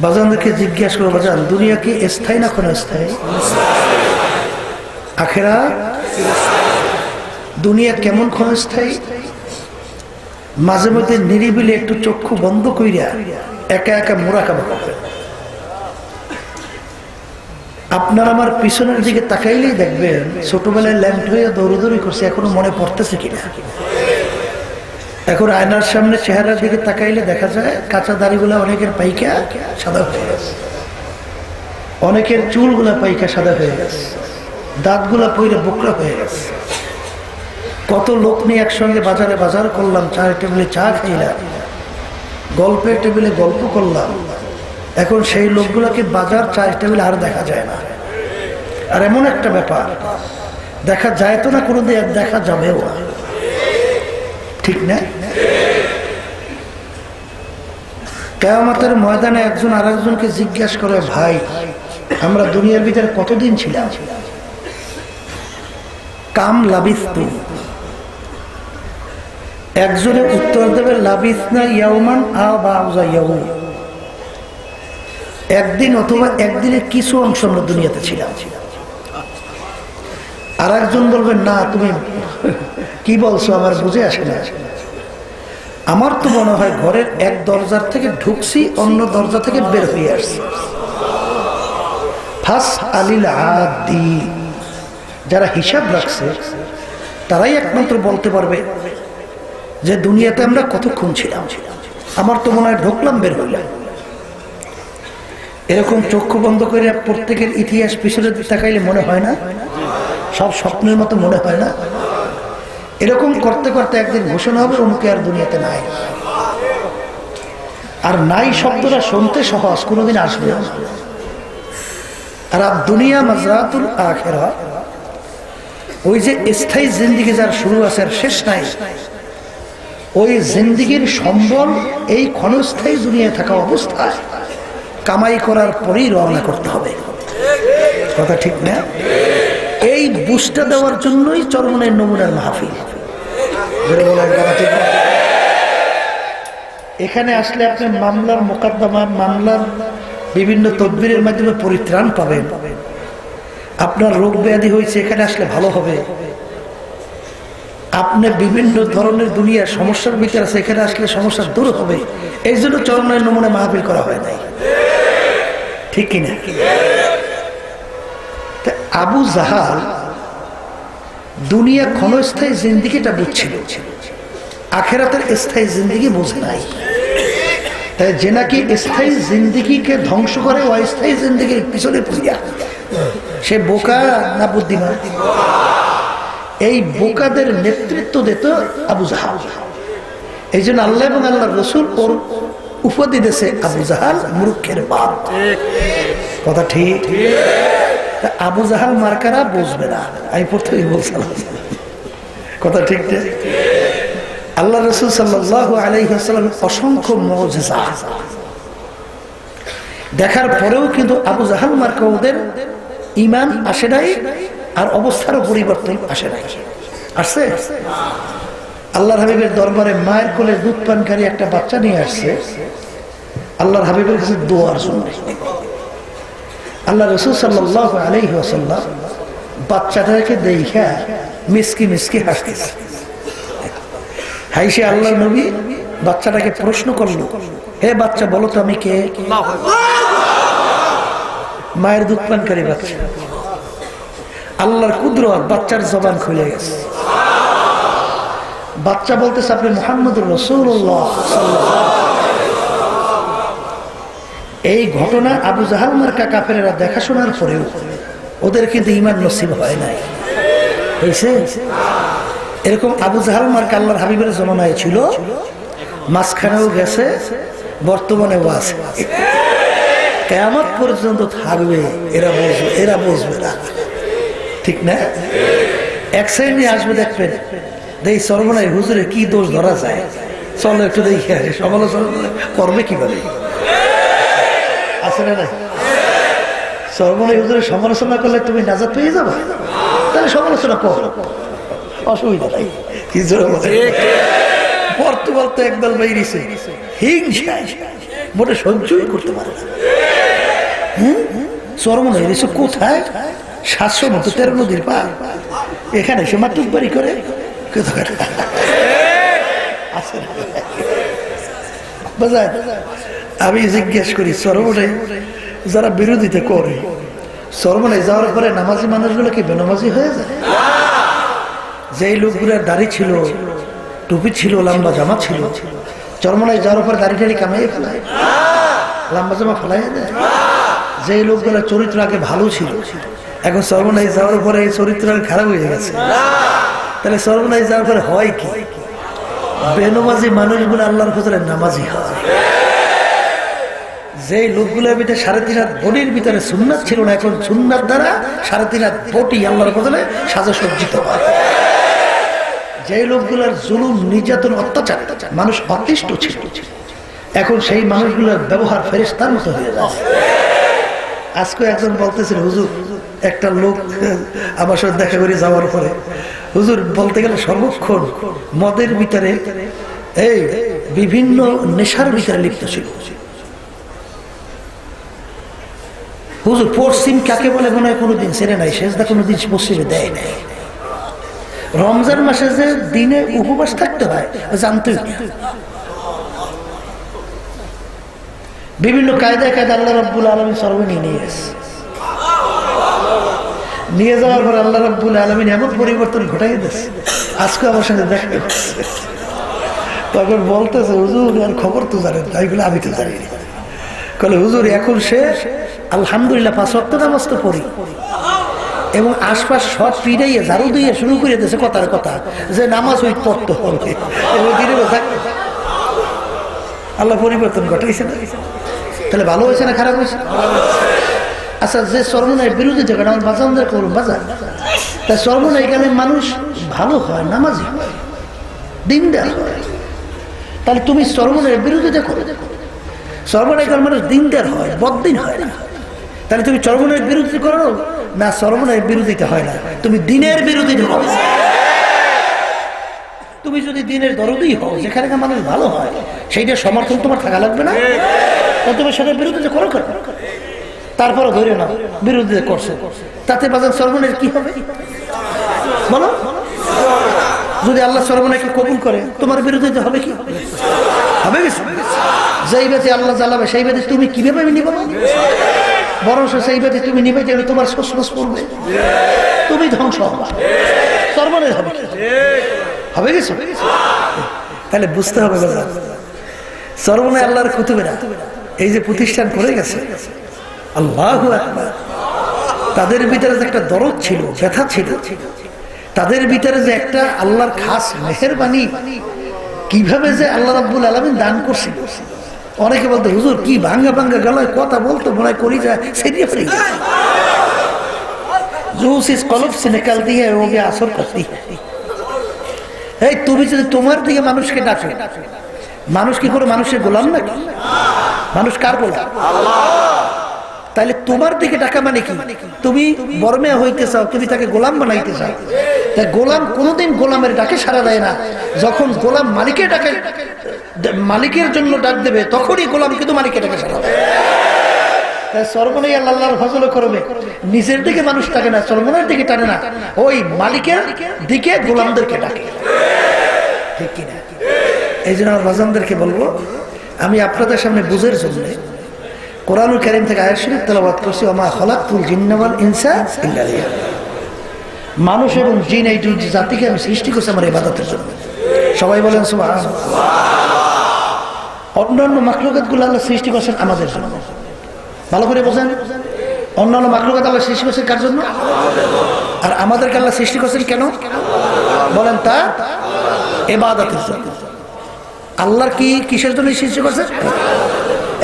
বাজানদেরকে জিজ্ঞাসা করো, বাজান দুনিয়া কি স্থায়ী না ক্ষণস্থায়ী? আখিরাত দুনিয়া কেমন ক্ষণস্থায়ী? মাঝে মধ্যে নিরিবিলি একটু চক্ষু বন্ধ কইরা একা একা মুরাকাবা করবেন। আপনার আমার পিছনের দিকে তাকাইলেই দেখবেন ছোটবেলায় ল্যাম্প হয়ে দৌড়দৌড়ি করছে, এখনো মনে পড়তেছে কিনা। এখন আয়নার সামনে চেহারার দিকে তাকাইলে দেখা যায় কাঁচা দাড়িগুলা অনেকের পাইকা সাদা হয়ে গেছে, অনেকের চুলগুলা পাইকা সাদা হয়ে গেছে, দাঁতগুলা পইরে বোকরা হয়ে গেছে। কত লোক নিয়ে একসঙ্গে বাজারে বাজার করলাম, চায়ের টেবিলে চা খাইলাম, গল্পের টেবিলে গল্প করলাম, এখন সেই লোকগুলোকে বাজার চায়ের টেবিলে আর দেখা যায় না। আর এমন একটা ব্যাপার, দেখা যায় তো না কোনোদিন, আর দেখা যাবেও না, ঠিক না? কিয়ামতের ময়দানে একজন আর একজনকে জিজ্ঞাসা করে, ভাই আমরা দুনিয়ার ভিতরে কতদিন ছিলাম? কাম লাবিস্তু, একজনে উত্তর দেবে লাবিসনা ইয়াউমান আও বাউযা ইয়াউম, একদিন অথবা একদিনের কিছু অংশ আমরা দুনিয়াতে ছিলাম। আর একজন বলবে, না তুমি কি বলছো, আমার বুঝে আসে না। আমার তো মনে হয় ঘরের এক দরজার থেকে ঢুকছি, অন্য দরজা থেকে বের হয়ে আসছি। ফাস আলিল আদি, যারা হিসাব রাখছে তারাই একমাত্র বলতে পারবে যে দুনিয়াতে আমরা কতক্ষণ ছিলাম। আমার তো মনে হয় ঢুকলাম বের হইলাম। এরকম চক্ষু বন্ধ করে প্রত্যেকের ইতিহাস পিছনে তাকাইলে মনে হয় না সব স্বপ্নের মতো মনে হয় না? এরকম করতে করতে একদিন ঘোষণা হবে অমুকে আর দুনিয়াতে নাই। আর নাই শব্দটা শুনতে সহজ, কোনোদিন আসবে না। আর দুনিয়া মাজরাতুল আখিরা, ওই যে স্থায়ী জিন্দিগি যার শুরু আছে আর শেষ নাই, ওই জিন্দিগির সম্বল এই ক্ষণস্থায়ী দুনিয়ায় থাকা অবস্থায় কামাই করার পরেই রওনা করতে হবে। কথা ঠিক না? এই বুঝটা দেওয়ার জন্যই চরমনের নমুনার মাহফিল। এখানে আসলে আপনি মামলার মোকদ্দমা, মামলার বিভিন্ন তদবিরের মাধ্যমে পরিত্রাণ পাবেন। আপনার রোগ ব্যাধি হয়েছে, এখানে আসলে ভালো হবে। আপনি বিভিন্ন ধরনের দুনিয়ার সমস্যার ভিতরে আছে, এখানে আসলে সমস্যা দূর হবে। এই জন্য চরমনের নমুনা মাহফিল করা হয় নাই, ঠিক কিনা? আবু জাহাল দুনিয়া ক্ষণস্থায়ী জিন্দিগিটা বুঝছিল, আখেরাতের স্থায়ী জিন্দিগি বোঝে নাই। তাই যে নাকি স্থায়ী জিন্দিগিকে ধ্বংস করে অস্থায়ী জিন্দিগির পিছনে পড়িয়া, সে বোকা না বুদ্ধিমান? এই বোকাদের নেতৃত্ব দিত আবু জাহাল। এই জন্য আল্লাহ এবং আল্লাহর রাসূল ওর উপাধি দিয়েছে আবু জাহাল, মূর্খের বাপ। কথা ঠিক? আবু জাহাল মার্কারা বুঝবে না, আমি প্রথমেই বলছিলাম। কথা ঠিক না? আল্লাহ রাসূল সাল্লাল্লাহু আলাইহি ওয়াসাল্লাম অসংখ্য মুজিজা দেখার পরেও কিন্তু আবু জাহাল মার্কা ওদের ঈমান আসে নাই, আর অবস্থারও পরিবর্তন আসে নাই। আসছে? আল্লাহর হাবিবের দরবারে মায়ের কোলে দুধ পানকারী একটা বাচ্চা নিয়ে আসছে আল্লাহর হাবিবের কাছে দোয়ার জন্য। আল্লাহ রাসূল সাল্লাল্লাহু আলাইহি ওয়াসাল্লাম বাচ্চাটাকে দেখা মিসকি মিসকি হাসতেছে। হাইসে আল্লাহর নবী বাচ্চাটাকে প্রশ্ন করলো, হে বাচ্চা বলো তো আমি কে? মায়ের দুধ পানকারী বাচ্চা। আল্লাহর কুদরত, বাচ্চার জবান খুলে গেছে। বাচ্চা বলতেছে, আপনি মুহাম্মদুর রাসূলুল্লাহ সাল্লাল্লাহু আলাইহি ওয়াসাল্লাম। এই ঘটনা আবু জাহাল মার্কা কাফেরেরা দেখাশোনার পরেও ওদের কিন্তু ঈমান নসিব হয় নাই। হয়েছে? এরকম আবু জাহাল মার্কা আল্লাহর হাবিবের জমানায় ছিল, মাঝখানেও গেছে, বর্তমানেও আছে, কিয়ামত পর্যন্ত থাকবে। এরা বুঝবে না, ঠিক না? এক শ্রেণী আসবে, দেখবেন দেখি সর্বনায় হুজুরে কি দোষ ধরা যায়, চলো একটু দেখে আসে। সমালোচনা করবে কিভাবে? আছে না নাই? সর্বনায় হুজুরের সমালোচনা করলে তুমি নাজাত পেয়ে যাবে, তাহলে সমালোচনা করো, অসুবিধা নাই। কি জোরে বলতে বলতে একদল বাইরিছে হিংসা, মোটে সহ্যই করতে পারে না। চরমনাই এসে কোথায়? 713 নদীর পার, এখানে সে মাতুব্বারি করে আমি জিজ্ঞেস করি চরমনাই যারা বিরোধিতা করে, চরমনাই যাওয়ার পরে নামাজি মানুষগুলো কি বেনামাজি হয়ে যায়? যেই লোকগুলোর দাড়ি ছিল, টুপি ছিল, লম্বা জামা ছিল, চরমনাই যাওয়ার পরে দাড়ি টাড়ি কামাই ফেলায়, লম্বা জামা ফেলাই দেয়। যেই লোকগুলোর চরিত্র আগে ভালো ছিল, এখন চরমনাই যাওয়ার পরে এই চরিত্র খারাপ হয়ে গেছে। তাহলে চরমনাই যাওয়ার পরে হয় কি? বেনামাজি মানুষগুলো আল্লাহর ফজলে নামাজি হয়। যে লোকগুলোর ভিতরে 3.5 হাত বডির ভিতরে সুন্নাত ছিল না, এখন সুন্নাত দ্বারা 3.5 হাত বডি আল্লাহর ফজলে সাজা সজ্জিত হয়। যে লোকগুলোর জুলুম, নির্যাতন, অত্যাচার মানুষ অতিষ্ঠ ছিল, এখন সেই মানুষগুলোর ব্যবহার ফেরেশতার মতো হয়ে যায়। আজকে একজন বলতেছিল, হুজুর, একটা লোক আমার সাথে দেখা করে যাওয়ার পরে, হুজুর বলতে গেলে সর্বক্ষণ মদের ভিতরে, এই বিভিন্ন নেশার ভিতরে লিপ্ত ছিল। হুজুর পশ্চিম কাকে বলে মনে হয় কোনোদিন ছেড়ে নাই, সেজদা কোনোদিন পশ্চিমে দেয় নাই। রমজান মাসে যে দিনে উপবাস থাকতে হয় জানতেই না। বিভিন্ন কায়দায় কায়দা আল্লাহ রাব্বুল আলামিন সর্বনিয়ে নিয়ে গেছে। নিয়ে যাওয়ার পর আল্লাহ রাব্বুল আলামিন এমন পরিবর্তন ঘটাই দিয়েছে, আজকে আমার সঙ্গে দেখা হচ্ছে। তখন বলতেছে, হুজুর আর খবর তো জানেন, তাই বলে আমি তো জানি না। বলে, হুজুর এখন সে আলহামদুলিল্লাহ 5 ওয়াক্ত নামাজ তো পড়ি, এবং আশপাশ সব পিড়াইয়ে ঝাড়ু দিয়ে শুরু করে দিয়েছে কথার কথা যে নামাজ ওই পড়তে হবে। আল্লাহ পরিবর্তন ঘটাইছে না? তাহলে ভালো হয়েছে না খারাপ হয়েছে? আচ্ছা, যে চরমনাই বিরোধী জায়গা আমার বাজানদের করুন বাজার, তাই চরমনাই গেলে মানুষ ভালো হয়, নামাজি হয়, দিনদার হয়। তাহলে তুমি চরমনাইয়ের বিরোধিতা করো। চরমনাই গেলে মানুষ দিনদার হয়, বদ্দিন হয় না। তাহলে তুমি চরমনাইয়ের বিরোধিতা করো না? চরমনাইয়ের বিরোধিতা হয় না, তুমি দিনের বিরোধিতা করো। তুমি যদি দিনের দরদি হও, যেখানে মানুষ ভালো হয়, সেইটা সমর্থন তোমার থাকা লাগবে না? তুমি সেটার বিরোধিতা করো কেন? তারপরে ধরে না বিরোধিতা করছে, তাতে বাজার চরমনাইয়ের কি হবে বলো? যদি আল্লাহ চরমনাইকে কবুল করে, তোমার বিরোধিতা হবে কি? হবে কি? যেই বেদে আল্লাহ জ্বালাবে সেই বেদে তুমি কিভাবে নিবে? বরং সেই বেদে তুমি নিবে গেলে তোমার শোষ পড়বে, তুমি ধ্বংস হবে। চরমনাই হবে কি? হবে কিছু? তাহলে বুঝতে হবে বাজার, চরমনাই আল্লাহর কুতুবেরা এই যে প্রতিষ্ঠান করে গেছে, আল্লাহু আকবার, তাদের ভিতরে যে একটা দরদ ছিল, ব্যথা ছিল, তাদের ভিতরে যে একটা আল্লাহর খাস মেহেরবানি, কিভাবে যে আল্লাহ রাব্বুল আলামিন দান করছিল। অনেকে বলতো, হুজুর কি ভাঙ্গা ভাঙ্গা গলায় কথা বলতো, মনে করি যায় সিরিয়াস হয়ে গেছে। জুস ইস কলব সে নিকালতি হ্যায় ও গে আসর করতি হ্যায়। এই তুমি যদি তোমার দিকে মানুষকে ডাকো, মানুষ কি করে মানুষের গোলাম নাকি? মানুষ কার গোলাম? তাহলে তোমার দিকে ডাকা মানে কি? তুমি বর্মে হইতে চাও, তুমি তাকে গোলাম বানাইতে চাও। তাই গোলাম কোনোদিন গোলামের ডাকে সাড়া দেয় না। যখন গোলাম মালিকের ডাকে, মালিকের জন্য ডাক দেবে, তখনই গোলাম কিন্তু মালিকের ডাকে সাড়া দেয়। তাই চরমনাই আল্লাহর ফজল করবে, নিজের দিকে মানুষ ডাকে না, চরমনাইয়ের দিকে টানে না, ওই মালিকের দিকে গোলামদেরকে ডাকে, ঠিক কিনা? এই জন্য আমার বাজানদেরকে বলবো, আমি আপনাদের সামনে বুঝের জন্য কোরআনুল কারীম থেকে আয়াত শরীফ তেলাওয়াত করছি, ওয়া মা খালাকতুল জিন্না ওয়াল ইনসা ইল্লা লিয়াবুদুন। মানুষ এবং জিন এই দুই জাতিকে আমি সৃষ্টি করছি আমার ইবাদতের জন্য। সবাই বলেন সুবহানাল্লাহ। অন্যান্য মাখলুকাতগুলো আল্লাহ সৃষ্টি করেছেন আমাদের জন্য। ভালো করে বোঝেন, অন্যান্য মাখলুকাত আল্লাহ সৃষ্টি করেছেন কার জন্য? আর আমাদেরকে আল্লাহ সৃষ্টি করেছেন কেন বলেন? তা ইবাদতের জন্য। আল্লাহর কি কিসের জন্য সৃষ্টি করেছেন?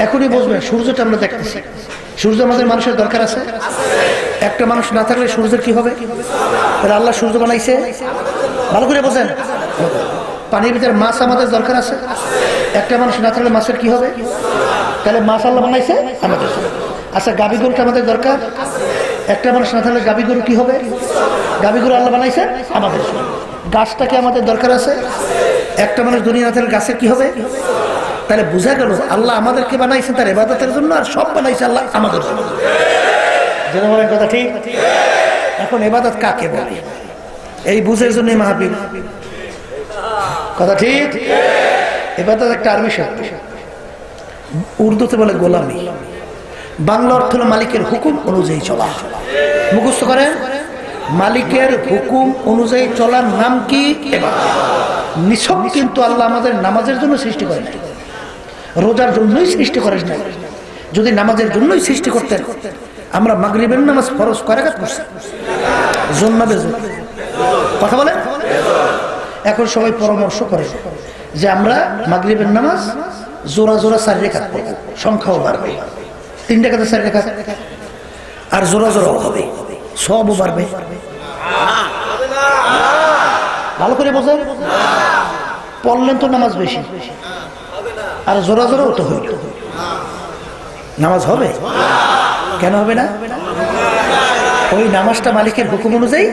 এখনই বুঝবেন, সূর্যটা আমরা দেখতেছি, সূর্য আমাদের মানুষের দরকার আছে। একটা মানুষ না থাকলে সূর্যের কি হবে? তাহলে আল্লাহ সূর্য বানাইছে, ভালো করে বোঝেন। পানির ভিতরে মাছ আমাদের দরকার আছে, একটা মানুষ না থাকলে মাছের কি হবে? তাহলে মাছ আল্লাহ বানাইছে আমাদের। আচ্ছা, গাভী গরুটা আমাদের দরকার, একটা মানুষ না থাকলে গাভী গরু কি হবে? গাভী গরু আল্লাহ বানাইছে আমাদের। গাছটা কি আমাদের দরকার আছে, একটা মানুষ দুনিয়া না থাকলে গাছের কি হবে? তাহলে বোঝা গেল আল্লাহ আমাদেরকে বানাইছেন তার ইবাদতের জন্য, আর সব বানাইছে আল্লাহ আমাদের জন্য। যেটা বলেন কথা ঠিক। এখন ইবাদত কাকে বলে এই বুঝের জন্য মাহফিল, কথা ঠিক। ইবাদত একটা আরবি শব্দ, উর্দুতে বলে গোলামি, বাংলা অর্থ হলো মালিকের হুকুম অনুযায়ী চলা। মুখস্থ করেন, মালিকের হুকুম অনুযায়ী চলার নাম কি? নিছক। কিন্তু আল্লাহ আমাদের নামাজের জন্য সৃষ্টি করেন নাই, রোজার জন্যই সৃষ্টি করেন নাই। যদি নামাজের জন্যই সৃষ্টি করতেন, আমরা মাগরিবের নামাজ ফরজ কয় রাকাত পড়ছি? কথা বলে। এখন সবাই পরামর্শ করে যে আমরা মাগরিবের নামাজ জোড়া জোড়া 4 রাকাত পড়ব, সংখ্যাও বাড়বে, 3 রাকাতে 4 রাকাত, আর জোড়া জোড়াও হবে, সবও বাড়বে। ভালো করে বোঝেন, পড়লেন তো নামাজ বেশি, আর জোড়া জোড়াও তো হইল, নামাজ হবে? কেন হবে না? ওই নামাজটা মালিকের হুকুম অনুযায়ী।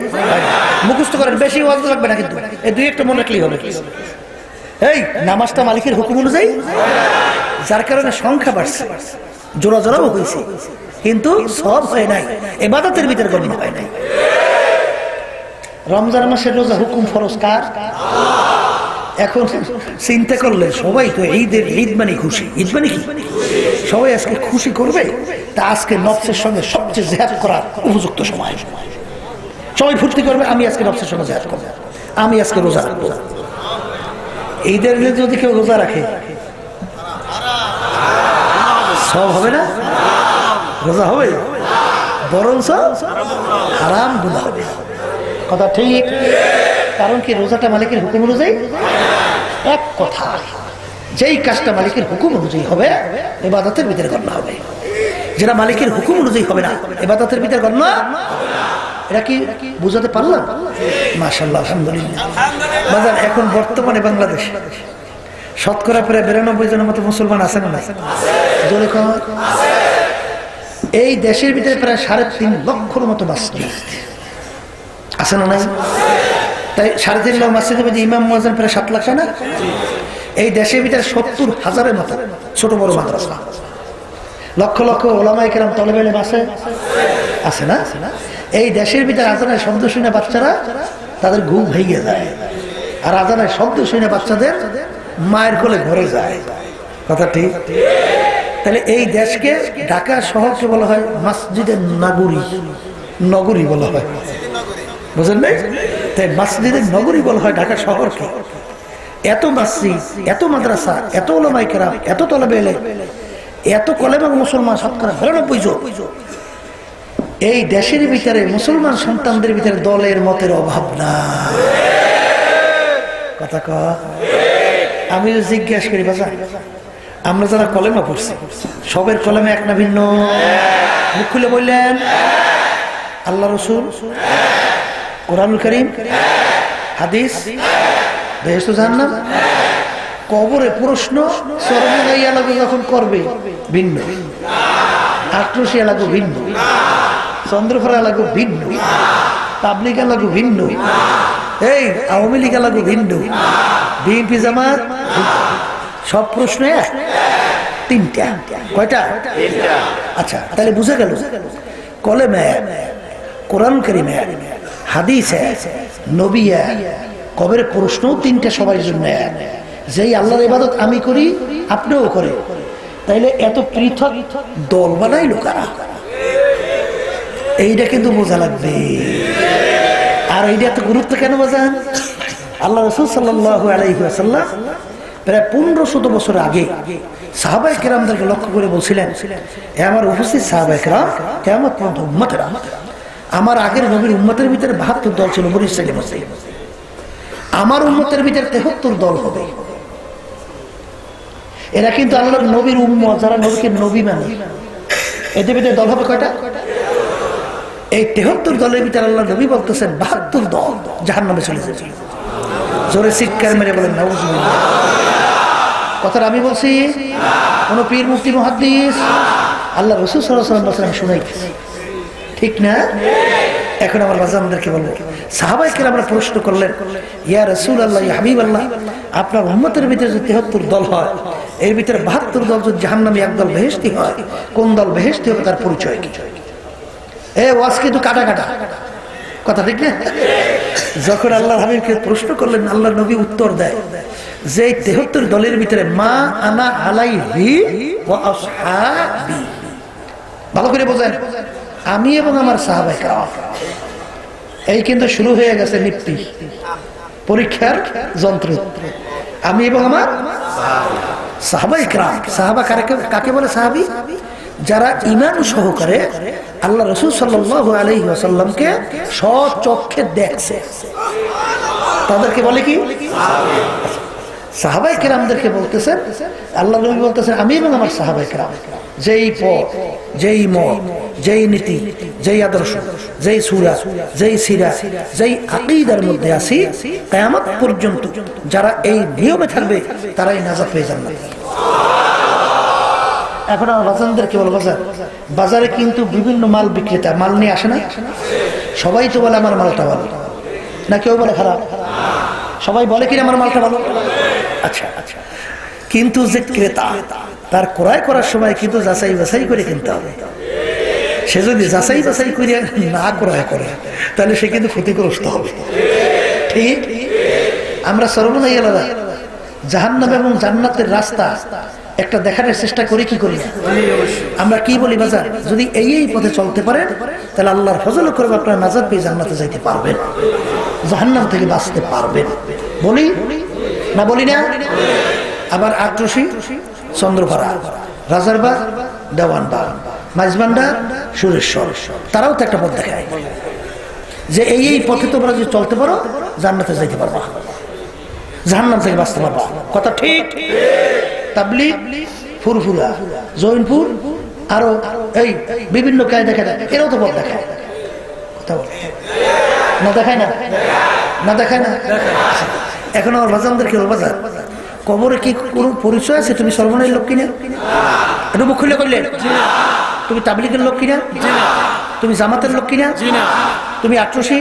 মুখস্থ করেন, বেশি ওয়াজ লাগবে না, কিন্তু এই 2-1টা মনে রাখলেই হবে। এই নামাজটা মালিকের হুকুম অনুযায়ী, যার কারণে সংখ্যা বাড়ছে, জোড়া জোড়াও হয়েছে, কিন্তু সব হয় নাই, ইবাদতের ভিতরে গণ্য হয় নাই। রমজান মাসের রোজা হুকুম ফরজ কার? এখন চিন্তা করলে সবাই তো ঈদ মানে খুশি, ঈদ মানে কি সবাই আজকে খুশি করবে, তা আজকে নফসের সঙ্গে সবচেয়ে জিহাদ করার উপযুক্ত সময়। সবাই ফুর্তি করবে, আমি আজকে নফসের সঙ্গে জিহাদ করবো, আমি আজকে রোজা রাখবো। ঈদের যদি কেউ রোজা রাখে, সব হবে না, রোজা হবে, বরঞ্চ হারাম গুনাহ হবে। কথা ঠিক। কারণ কি? রোজাটা মালিকের হুকুম অনুযায়ী। এক কথা, যেই কাজটা মালিকের হুকুম অনুযায়ী হবে ইবাদতের ভিতরে গণ্য হবে, যেটা মালিকের হুকুম অনুযায়ী হবে না ইবাদতের ভিতরে গণ্য। এটা কি বুঝাতে পারলাম? মাশাআল্লাহ, আলহামদুলিল্লাহ। বাজার এখন বর্তমানে বাংলাদেশ শতকরা প্রায় 92 জনের মতো মুসলমান আছেন না? জোরে কম। এই দেশের ভিতরে প্রায় 3.5 লক্ষর মতো মসজিদ আছে না? তাই 3.5 লাখ মসজিদের মধ্যে ইমাম মুয়াজ্জিন প্রায় 7 লাখ না? এই দেশের ভিতরে 70,000-এর মতো ছোট বড় মাদ্রাসা, লক্ষ লক্ষ ওলামায়ে কেরাম তালেবে ইলম আছে না? এই দেশের ভিতরে আজানের শব্দ শুনে বাচ্চারা তাদের ঘুম ভেঙে যায়, আর আজানের শব্দ শুনে বাচ্চাদের মায়ের কোলে ঘরে যায়। কথা ঠিক। তাহলে এই দেশকে, ঢাকা শহরকে বলা হয় মসজিদের নগরী বলা হয়, বুঝলেন না? তাই মসজিদের নগরী বলা হয় ঢাকা শহরকে। এত মসজিদ, এত মাদ্রাসা, এত ওলামায়ে কেরাম, এত তালেবে ইলম, এত কলেমা মুসলমান, শতকরা 99%। এই দেশের ভিতরে মুসলমান সন্তানদের ভিতরে দলের মতের অভাব না। কথা কয়। আমি জিজ্ঞাসা করি, বাবা আমরা যারা কলেমা পড়ছি সবের কলেমা এক না ভিন্ন? মুখ খুলে বললেন। আল্লাহ রাসূল, কোরআনুল কারীম, হাদিস, বেহেশত জান্নাত, কবরে প্রশ্ন সর্বদাই আলাদা যখন করবে ভিন্ন, আক্রোশী আলাদা ভিন্ন, চন্দ্রফরা লাগু ভিন্ন, তাবলিগ লাগু ভিন্ন, এই আওয়ামী লীগ লাগু ভিন্ন, বিএনপি জামাত, সব প্রশ্ন 3টা। কয়টা? 3টা। আচ্ছা, তাহলে বুঝে গেল কলেমা, কোরআন কারীম, হাদিস, নবী, কবরের প্রশ্ন 3টা সবার জন্য। যেই আল্লাহর ইবাদত আমি করি আপনিও করে, তাইলে এত পৃথক দল বানাইলো কারা? এইটা কিন্তু বোঝা লাগবে। আর এইটা এত গুরুত্ব কেন বোঝান? আল্লাহ রাসূল সাল্লাল্লাহু আলাইহি ওয়াসাল্লাম প্রায় 1500 বছর আগে সাহাবায়ে কেরামদেরকে লক্ষ্য করে বলছিলেন, এ আমার উপস্থিত সাহাবায়ে কেরাম, কিয়ামত পর্যন্ত উম্মতেরা, আমার আগের নবীর উম্মতের ভিতরে 72 দল ছিল, বনি ইসরাঈলের মধ্যে আমার উম্মতের ভিতরে 73 দল হবে। এরা কিন্তু আল্লাহর নবীর উম্মত, যারা নবীকে নবী মানে, এদের ভিতরে দল হবে কয়টা? এই 73 দলের ভিতরে আল্লাহ নবী বলতেছেন 72 দল জাহান্নামে চলে যাবে। জোরে চিৎকার মেরে বলেন নাউজুবিল্লাহ। কথাটা আমি বলছি, কোন পীর মুফতি মুহাদ্দিস, আল্লাহ রাসূল সাল্লাল্লাহু আলাইহি ওয়াসাল্লাম শুনাইতেছে, ঠিক না? এখন আমার বাজানদেরকে বলবো, সাহাবায়ে কেরামরা প্রশ্ন করলেন, ইয়া রাসূলুল্লাহ, ইয়া হাবিবাল্লাহ, আপনার উম্মতের ভিতরে যদি 73 দল হয়, এর ভিতরে 72 দল যদি জাহান্নামী, একদল বেহেশতি হয়, কোন দল বেহেশতি হবে তার পরিচয় কি? ওয়াজ কিন্তু কাটা কাটা কথা, ঠিক না? যখন আল্লাহর হাবিবকে প্রশ্ন করলেন, আল্লাহ নবী উত্তর দেয় যে 73 দলের ভিতরে মা আনা আলাইহি ওয়া আসহাবি, ভালো করে বোঝেন, আমি এবং আমার সাহাবায়ে কেরাম। এই কিন্তু শুরু হয়ে গেছে নিপ্তি পরীক্ষার যন্ত্র। আমি এবং আমার সাহাবায়ে কেরাম। সাহাবা কাকে বলে? সাহাবী যারা ঈমান সহকারে আল্লাহ রাসূল সাল্লাল্লাহু আলাইহি ওয়াসাল্লামকে স্বচক্ষে দেখছে, তাদেরকে বলে কি? সাহাবায়ে কেরামদেরকে বলতেছেন, আল্লাহ নবী বলতেছেন আমি এবং আমার সাহাবায়ে কেরাম যেই পথ, যেই মত, যেই নীতি, যেই আদর্শ, যেই সূরা, যেই সিরা, যেই আকীদার মধ্যে আছি, কিয়ামত পর্যন্ত যারা এই নিয়মে থাকবে তারাই নাজাত পেয়ে জান্নাত। এখন আমার বাজারদেরকে বলবো, বাজারে কিন্তু বিভিন্ন মাল বিক্রেতা মাল নিয়ে আসে না? সবাই তো বলে আমার মালটা ভালো, না কেউ বলে খারাপ? সবাই বলে কিনা আমার মালটা ভালো? আচ্ছা আচ্ছা, কিন্তু যে ক্রেতা তার ক্রয় করার সময় কিন্তু যাচাই বাছাই করে কিনতে হবে। সে যদি যাচাই বাছাই করে না ক্রয় করে তাহলে সে কিন্তু ক্ষতিগ্রস্ত হবে। ঠিক? আমরা সর্বদাই আলাদা জাহান্নাম এবং জান্নাতের রাস্তা একটা দেখানোর চেষ্টা করি, কি করি? আমরা কি বলি? বাজার যদি এই পথে চলতে পারেন তাহলে আল্লাহর ফজল করবে, আপনারা নাজাত পেয়ে জান্নাতে যাইতে পারবেন, জাহান্নাম থেকে বাঁচতে পারবেন। বলি না? বলি না? আবার আটরশি, চন্দ্রপাড়া, রাজারবাগ, দেওয়ানবাগ, মাইজবান্ডার, সুরেশ্বর, তারাও তো একটা পথ দেখায় যে এই পথে তোমরা যদি চলতে পারো জান্নাতে যাইতে পারবা, জাহান্নাম থেকে বাঁচতে পারবা। কথা ঠিক? তাবলীগ, ফুরফুরা, জৈনপুর, আরো এই বিভিন্ন কাজ দেখা যায়, এরাও তো পথ দেখায়। কথা বলে না? দেখায় না? না দেখায় না? এখন আমার বাজানদের কি বাজার, কবরে কি কোন পরিচয় আছে? তুমি সর্বনের লোক কিনা? একটু মুখ খুলে করলে। তুমি তাবলীগের লোক কিনা? তুমি জামাতের লোক কিনা? তুমি আটরশি,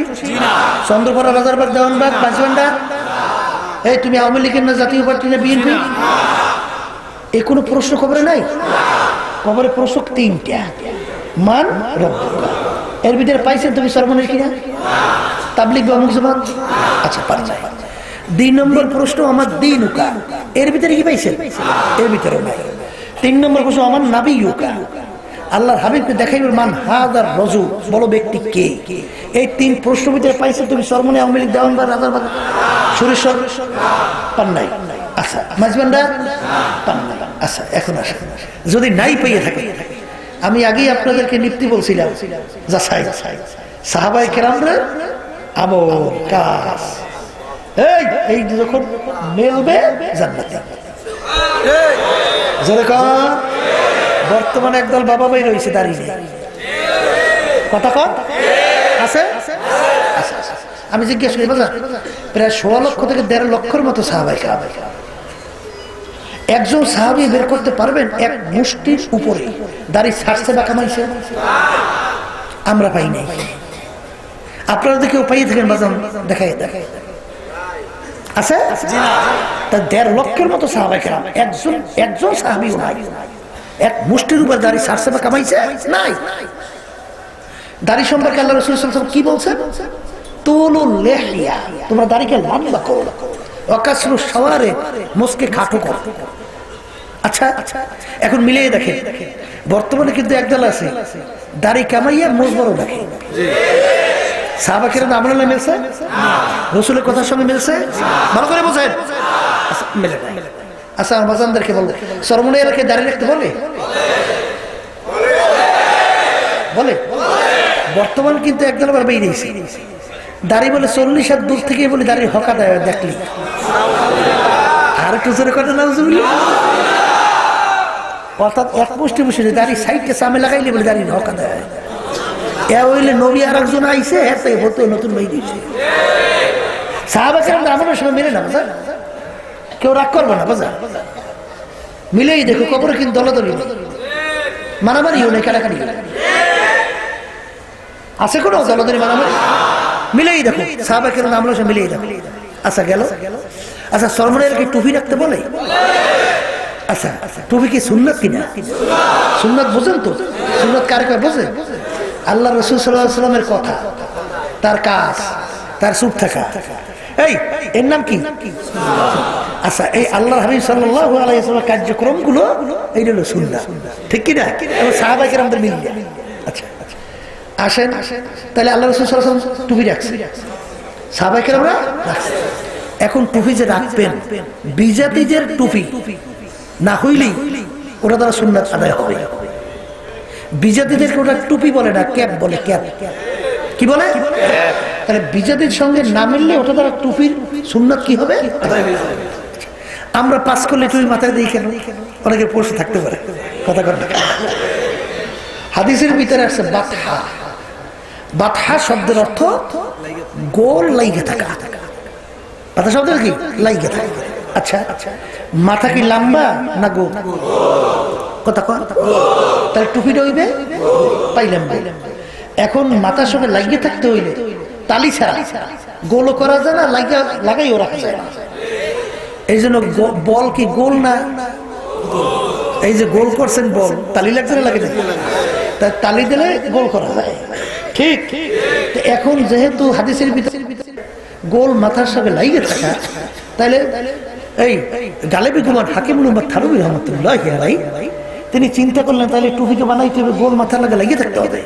চন্দ্রপাড়া, রাজারবাগ, দেওয়ানবাগ, মাইজবান্ডার, এই তুমি আওয়ামী লীগের না জাতীয় পার্টি না বিএনপি? এ কোনো প্রশ্ন কবরে নাই? কবরে প্রশ্ন 3টা, মান রব্বুকা। এর ভিতরে পাইছেন তুমি সর্বনের কিনা? তাবলীগ বা মুসলমান? আচ্ছা, পারি নাই। 2 নম্বর প্রশ্ন আমার দীনুকা, এর ভিতরে কি পাইছেন? এর ভিতরে নাই। 3 নম্বর প্রশ্ন আমার নাবিয়ুকা, আল্লাহর হাবিবকে দেখাইবেন মান হাদার রাজুল, বলো ব্যক্তি কে? এই 3 প্রশ্ন ভিতরে পাইছেন তুমি সর্বনে আওয়ামী লীগ, দেওয়ানবাগ, রাজারবাগ, সুরেশ্বর? পান নাই। আচ্ছা, মাইজবান্ডার? পান নাই। আচ্ছা, এখন আসে, যদি নাই পেয়ে থাকে, আমি আগেই আপনাদেরকে নিপ্তি বলছিলাম যাচাই, সাহাবায়ে কেরামরা আমল কাজ এই যখন মেলবে জান্নাতে। যেরকম বর্তমানে একদল বাবা ভাই রয়েছে দাঁড়িয়ে, কথা কন আছে? আমি জিজ্ঞেস করি, বাজার প্রায় 16 লক্ষ থেকে 1.5 লক্ষের মতো সাহাবায়ে কেরাম, একজন সাহাবী বের করতে পারবেন এক মুষ্টির উপরে দাড়ি ছাড়ছে বা কামাইছে? আমরা পাই নাই। আপনারা তো কেউ পাইয়ে থাকেন? বাজান দেখাই দেখাই আছে? তা 1.5 লক্ষের মতো সাহাবায়ে কেরাম, একজন সাহাবীও নাই এক মুষ্টির উপর দাড়ি ছাড়ছে বা কামাইছে? নাই। দাড়ি সম্পর্কে আল্লাহ রাসূল সাল্লাল্লাহু আলাইহি ওয়াসাল্লাম কি বলছেন? তুলুল লিহিয়া, তোমরা দাড়িকে লম্বা করো, ওয়াকাসরু শাওয়ারে, মুসকে খাটো করো। আচ্ছা, এখন মিলিয়ে দেখেন, বর্তমানে কিন্তু একদল আছে দাড়ি কামাইয়া মোজ বড় দেখে। সাহাবা কেরাম আমল নামে মিলছে? রাসূলের কথার সঙ্গে মিলছে? ভালো করে বোঝেন। আচ্ছা, মিলে না। আচ্ছা, আমার বাজানদেরকে বলবো, সরমনে এলাকায় দাড়ি রাখতে বলে? বলে? বর্তমান কিন্তু একদল আবার বেরিয়েছে দাড়ি বলে 40 হাত দূর থেকে বলে দাড়ির হকা দেয়, দেখলি আর একটু জোরে কথা না, অর্থাৎ এক মুষ্টি বসে দাড়ি সাইডে সামনে লাগাইলে বলে দাড়ির হকা দেয়। এ হইলে নবী আর একজন আইসে, হ্যাঁ বলতে নতুন বই দিয়েছে। সাহাবা কেরাম আমাদের সঙ্গে মিলে না, বাজার কেউ রাগ করবে না, বাজার মিলেই দেখো। কবরে কিন্তু দলাদলি মারামারিও নেই, কাটাকাটি আছে কোনো দলাদলি মারামারি? মিলেই দেখো, সাহাবা কেরাম আমরা সঙ্গে মিলেই দেখো। আচ্ছা গেল। আচ্ছা, সরমনের কি টুপি রাখতে বলে? আচ্ছা, টুপি কি সুন্নাত কিনা? সুন্নাত বোঝেন তো? সুন্নাত কারে কয় বোঝেন? আল্লাহ রাসূল সাল্লাল্লাহু আলাইহি ওয়াসাল্লামের কথা, তার কাজ, তার চুপ থাকা, এই এর নাম কি? আচ্ছা, এই আল্লাহর হাবিব সাল্লাল্লাহু আলাইহি ওয়াসাল্লামের কার্যক্রমগুলো এইটা হলো সুন্নাত, ঠিক কি না? এবং সাহাবায়ে কেরামদের মিলিয়ে। আচ্ছা আসেন, তাহলে আল্লাহ রাসূল সাল্লাল্লাহু আলাইহি ওয়াসাল্লাম টুপি রাখছে, সাহাবায়ে কেরামরা রাখছে। এখন টুপি যে রাখবেন, বিজাতিদের টুপি না হইলেই ওটা দ্বারা সুন্নাত আদায় হবে। বিজাতিদেরকে ওটা টুপি বলে না, ক্যাপ বলে। ক্যাপ কি বলে? তাহলে বিজাতির সঙ্গে না মিললে ওটা দ্বারা টুপির সুন্নাত কি হবে? আমরা পাস করলে টুপি মাথায় দিই কেন? অনেকের প্রশ্ন থাকতে পারে, কথা কথা। হাদিসের ভিতরে আছে বাতহা। বাতহা শব্দের অর্থ গোল লাইগে থাকা। বাতহা শব্দের কি? লাইগে থাকা। আচ্ছা, মাথা কি লম্বা না গোল? কথা কন। তাহলে টুপিটা হইবে পাইলাম। এখন মাথার সঙ্গে লাগিয়ে থাকতে হইলে তালি ছাড়া গোলও করা যায় না, লাগাইও রাখা যায় না। এই জন্য বল কি গোল না? এই যে গোল করছেন বল, তালি লাগছে না লাগে না? তাই তালি দিলে গোল করা যায়, ঠিক? এখন যেহেতু হাদিসের ভিতরে গোল মাথার সঙ্গে লাগিয়ে থাকা, তাহলে এই গালেবি কুমার হাকিমুল উম্মাত থানভী রাহমাতুল্লাহি আলাইহি তিনি চিন্তা করলেন তাহলে টুপিকে বানাইতে হবে, গোল মাথার লাগে লাগিয়ে থাকতে হবে,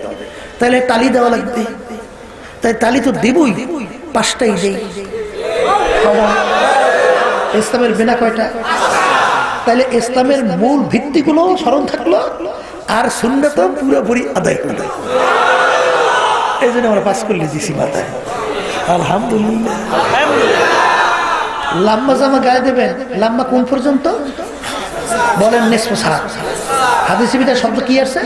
তাহলে তালি দেওয়া লাগবে। তাই তালি তো দেবই, 5টাই দেই। ইসলামের বিনা কয়টা? তাহলে ইসলামের মূল ভিত্তিগুলো স্মরণ থাকলো, আর সুন্নাত পুরোপুরি আদায় হলো। এই জন্য আমরা পাস করলে দিছি মাথায়, আলহামদুলিল্লাহ। লাম্বা জামা গায়ে দেবেন, লাম্বা কোন পর্যন্ত বলেন? নিসফ সাক। হাদিসের ভিতরে শব্দ কি আছে?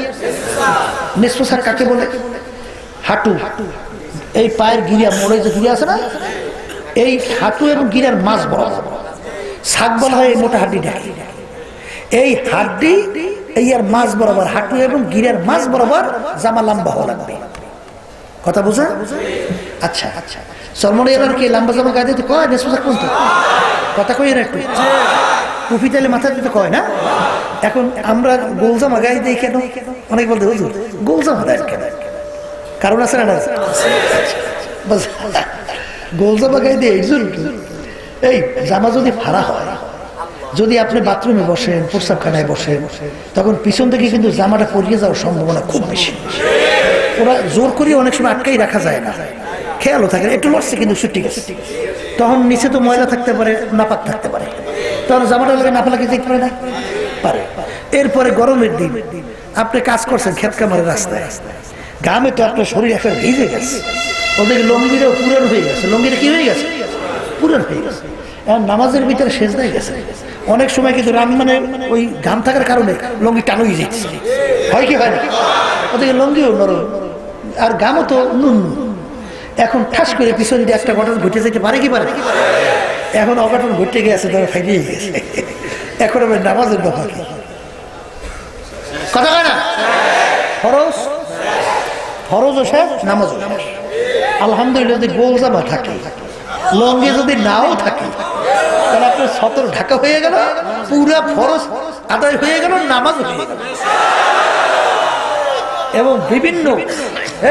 নিসফ সাক কাকে বলে? হাঁটু, এই পায়ের গিরা, মোড়ে যে গিরা আছে না, এই হাঁটু এবং গিরার মাঝ বরাবর সাক বলা হয়। এই মোটা হাড্ডিটাকে, এই হাড্ডি এই আর মাঝ বরাবর, হাঁটু এবং গিরার মাঝ বরাবর জামা লম্বা হওয়া লাগবে। কথা বোঝা? আচ্ছা, সলমনে এবার কি লম্বা জামা গায়ে দিতে কয়? নিসফ সাক কোনটা? কথা কই না একটু? টুপি তাহলে মাথায় দিতে কয় না? এখন আমরা গোল জামা গায়ে দিই কেন? অনেক বলতে হুজুর গোল জামা দেয় কেন? কারণ আছে না? গোল জামা গায়ে দিয়ে এই জামা যদি ফাড়া হয়, যদি আপনি বাথরুমে বসেন, প্রস্রাবখানায় বসেন, তখন পিছন থেকে কিন্তু জামাটা পরিয়ে যাওয়ার সম্ভাবনা খুব বেশি। ওরা জোর করিয়ে অনেক সময় আটকাই রাখা যায় না, খেয়ালও থাকে না, একটু লড়ছে কিন্তু ছুটি গেছে। তখন নিচে তো ময়লা থাকতে পারে, নাপাক থাকতে পারে, তখন জামাটা লাগে নাপা লাগিয়ে যেতে পারে না? পারে। এরপরে গরমের দিন আপনি কাজ করছেন ক্ষেত কামারের রাস্তায়, ঘামে তো আপনার শরীর একটা ভিজে গেছে, ওদের লঙ্গিটাও পুরান হয়ে গেছে। লঙ্গিটা কি হয়ে গেছে? পুরান হয়ে গেছে। এখন নামাজের ভিতরে সেজদায় গেছে, অনেক সময় কিন্তু মানে ওই ঘাম থাকার কারণে লঙ্গি টান হয়ে যাচ্ছে, হয় কি হয় না? ওদেরকে লঙ্গিও নরম, আর ঘামও তো নুন। এখন ঠাস করে পিছন দিয়ে একটা ঘটনা ঘটে যেতে পারে কি পারে? এখন অঘটন ঘটে গেছে, তারা ফাইলিয়ে গেছে। এখন আমার নামাজের দফা কি কথা হয় না? ফরজ ফরজ ও শেষ, নামাজ। আলহামদুলিল্লাহ, যদি গোল জামা থাকে, লঙ্গি যদি নাও থাকে, তাহলে আপনার সতর ঢাকা হয়ে গেল, পুরা ফরজ আদায় হয়ে গেল, নামাজ হয়ে গেল। এবং বিভিন্ন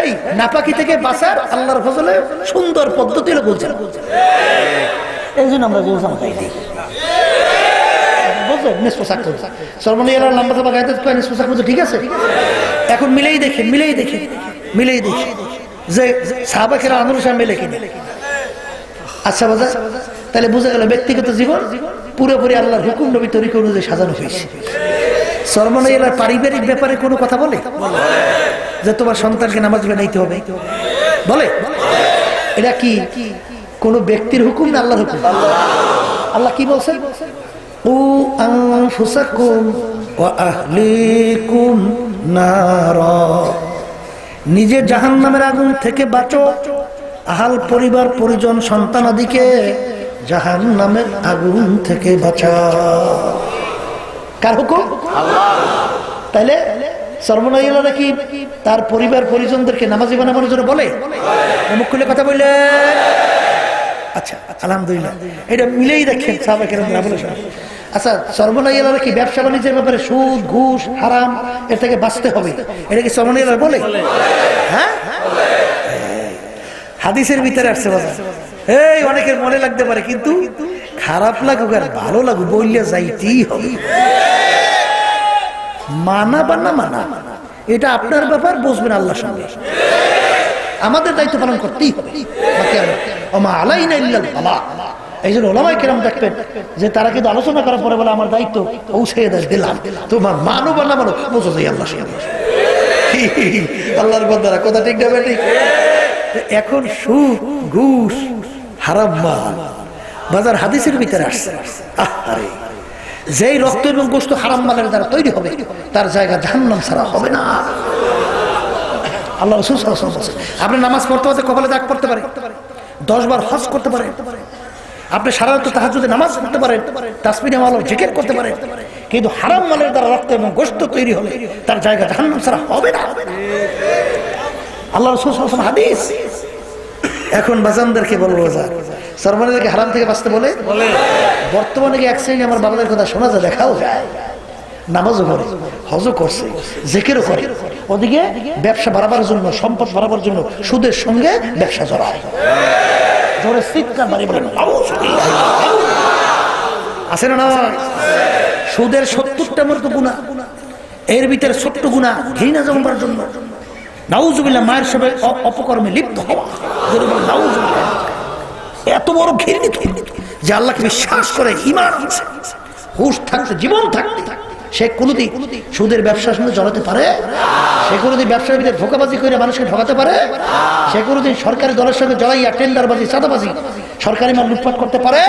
এই নাপাকি থেকে বাঁচার আল্লাহর ফজলে সুন্দর পদ্ধতি হলো বলছেন। এই জন্য আমরা গোল জামা গায়ে দিই, বুঝলেন? নিসফ সাক সলমনে এরা লম্বা জামা গায়ে দিতে নিসফ সাক বলছে, ঠিক আছে। এখন মিলেই দেখে যে সাহাবাকেরা আন্দোলন মেলে কিনা। আচ্ছা বাজা, তাহলে বোঝা গেল ব্যক্তিগত জীবন পুরোপুরি আল্লাহর হুকুম নবী তরিকা অনুযায়ী সাজানো হয়েছে। সলমনে এরা পারিবারিক ব্যাপারে কোনো কথা বলে যে তোমার সন্তানকে নামাজ বানাইতে হবে? বলে? এটা কি কোন ব্যক্তির হুকুম না আল্লাহর হুকুম? আল্লাহ কি বলছেন? ও আনফুসাকুম ওয়া আহলিকুম নারা, নিজের জাহান্নামের আগুন থেকে বাঁচো, আহাল পরিবার পরিজন সন্তানাদিকে জাহান্নামের আগুন থেকে বাঁচাও। কার হুকুম? আল্লাহ। তাইলে সর্বনাইলা কি তার পরিবার পরিজনদেরকে নামাজি বানানোর জন্য বলে? মুখ খুলে কথা বললে? আচ্ছা, আলহামদুলিল্লাহ, এটা মিলেই দেখেন সাহাবা কেরাম বলে। আচ্ছা চরমনাইয়ালারা কি ব্যবসা বাণিজ্যের ব্যাপারে সুদ ঘুষ হারাম এর থেকে বাঁচতে হবে, এটা কি চরমনাইয়ালা বলে? হ্যাঁ, হাদিসের ভিতরে আসছে বাজার। এই অনেকের মনে লাগতে পারে, কিন্তু খারাপ লাগুক আর ভালো লাগুক বললে যাইতেই হবে। মানা বা না মানা এটা আপনার ব্যাপার, বুঝবেন আল্লাহর সঙ্গে। আমাদের দায়িত্ব পালন করতেই হবে। এই জন্য ওলামায়ে কেরাম দেখবেন যে তারা কিন্তু আলোচনা করার পরে বলে আমার দায়িত্ব পৌঁছে দিলাম, তোমার মানো বা না মানো বোঝো যাই আল্লাহ আল্লাহর বান্দারা, কথা ঠিক না ঠিক? এখন সুদ ঘুষ হারাম মাল বাজার হাদিসের ভিতরে আসছে। আরে যেই রক্ত এবং গোশত হারাম মালের দ্বারা তৈরি হবে তার জায়গা জাহান্নাম ছাড়া হবে না। আল্লাহ রাসূল সাল্লাল্লাহু আলাইহি ওয়াসাল্লাম বলেছেন, আপনি নামাজ পড়তে পড়তে কপালে দাগ পড়তে পারে, 10 বার হজ করতে পারে, আপনি সারা রাত তাহাজ্জুদে নামাজ পড়তে পারেন, তাসবিহ আমল জিকির করতে পারেন, কিন্তু হারাম মালের দ্বারা রক্ত এবং গোশত তৈরি হলে তার জায়গা জাহান্নাম ছাড়া হবে না। আল্লাহ রাসূল সাল্লাল্লাহু আলাইহি ওয়াসাল্লাম হাদিস। এখন বাজানদেরকে বলবো, বাজার সরমানিদেরকে হারাম থেকে বাঁচতে বলে বর্তমানে কি এক শ্রেণী আমার বাবাদের কথা শোনা যায়, দেখাও যায়, নামাজও করে, হজও করছে, জিকিরও করে, ওদিকে ব্যবসা বাড়াবার জন্য, সম্পদ বাড়াবার জন্য সুদের সঙ্গে ব্যবসা জড়ায়। জোরে চিৎকার বাড়ি বলেন আছে না? সুদের 70টা মতো গুনাহ, এর ভিতরে ছোট্ট গুনাহ ঘৃণা জমাবার জন্য, নাউজুবিল্লাহ, মায়ের সবে অপকর্মে লিপ্ত হওয়া, নাউজুবিল্লাহ, এত বড় ঘৃণিত যে আল্লাহকে বিশ্বাস করে, ঈমান আছে, হুঁশ থাকতে, জীবন থাকতে সে কোনোদিন সুদের ব্যবসার সঙ্গে জড়াতে পারে? সে কোনোদিন ব্যবসার ভিতরে ধোঁকাবাজি করে মানুষকে ঠকাতে পারে? সে কোনোদিন সরকারি দলের সঙ্গে জড়াইয়া টেন্ডারবাজি, চাঁদাবাজি, সরকারি মাল লুটপাট করতে পারে?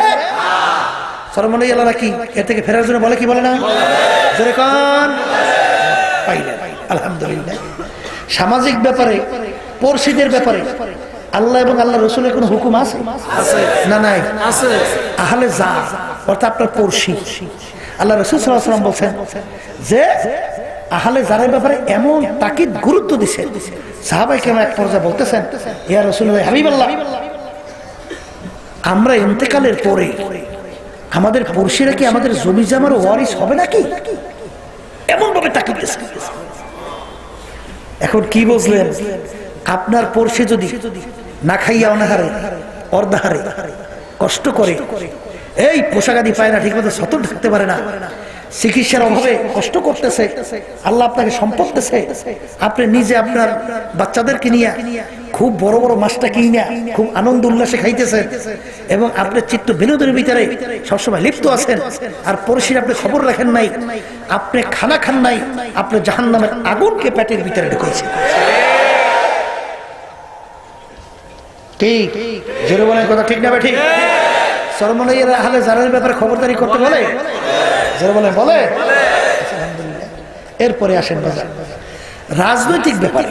সরমনাইয়ালারা কি এর থেকে ফেরার জন্য বলে কি বলে না? জোরে কান পাইলেন আলহামদুলিল্লাহ। সামাজিক ব্যাপারে, পড়শিদের ব্যাপারে আল্লাহ এবং আল্লাহ রসুলের কোন হুকুম আছে না? নাই। আহলে জার অর্থাৎ আপনার পড়শি, আল্লাহ রসুল সাল্লাল্লাহু আলাইহি ওয়াসাল্লাম বলছেন যে আহলে জারের ব্যাপারে এমন তাকিদ গুরুত্ব দিয়েছেন, সাহাবায়ে কেরাম এক পর্যায়ে বলতেছেন, ইয়া রাসূলুল্লাহ হাবিবাল্লাহ, আমরা ইন্তেকালের পরে আমাদের পড়শিরা কি আমাদের জমি জামার ওয়ারিস হবে নাকি? এমন ভাবে তাকিদ দিয়েছেন। এখন কি বুঝলেন? আপনার পড়শি যদি না খাইয়া অনাহারে, অর্ধাহারে কষ্ট করে, এই পোশাক আদি পায় না, ঠিক মতো সতর থাকতে পারে না, চিকিৎসার অভাবে কষ্ট করতেছে, আল্লাহ আপনাকে সম্পদ দিয়েছে, আপনি নিজে আপনার বাচ্চাদেরকে নিয়ে খুব বড় বড় মাছটা কিনা খুব আনন্দ উল্লাসে খাইতেছেন এবং আপনার চিত্ত বিনোদনের ভিতরে সবসময় লিপ্ত আছেন, আর পড়শির আপনি খবর রাখেন নাই, আপনি খানা খান নাই, আপনি জাহান্নামের আগুনকে পেটের ভিতরে ঢুকেছেন। ঠিক জোরে বলেন, কথা ঠিক না ঠিক? সরমনাইয়ারা আহলে জারের ব্যাপারে খবরদারি করতে বলে, জোরে বলেন বলে। আলহামদুলিল্লাহ। এরপরে আসেন বাজার রাজনৈতিক ব্যাপারে।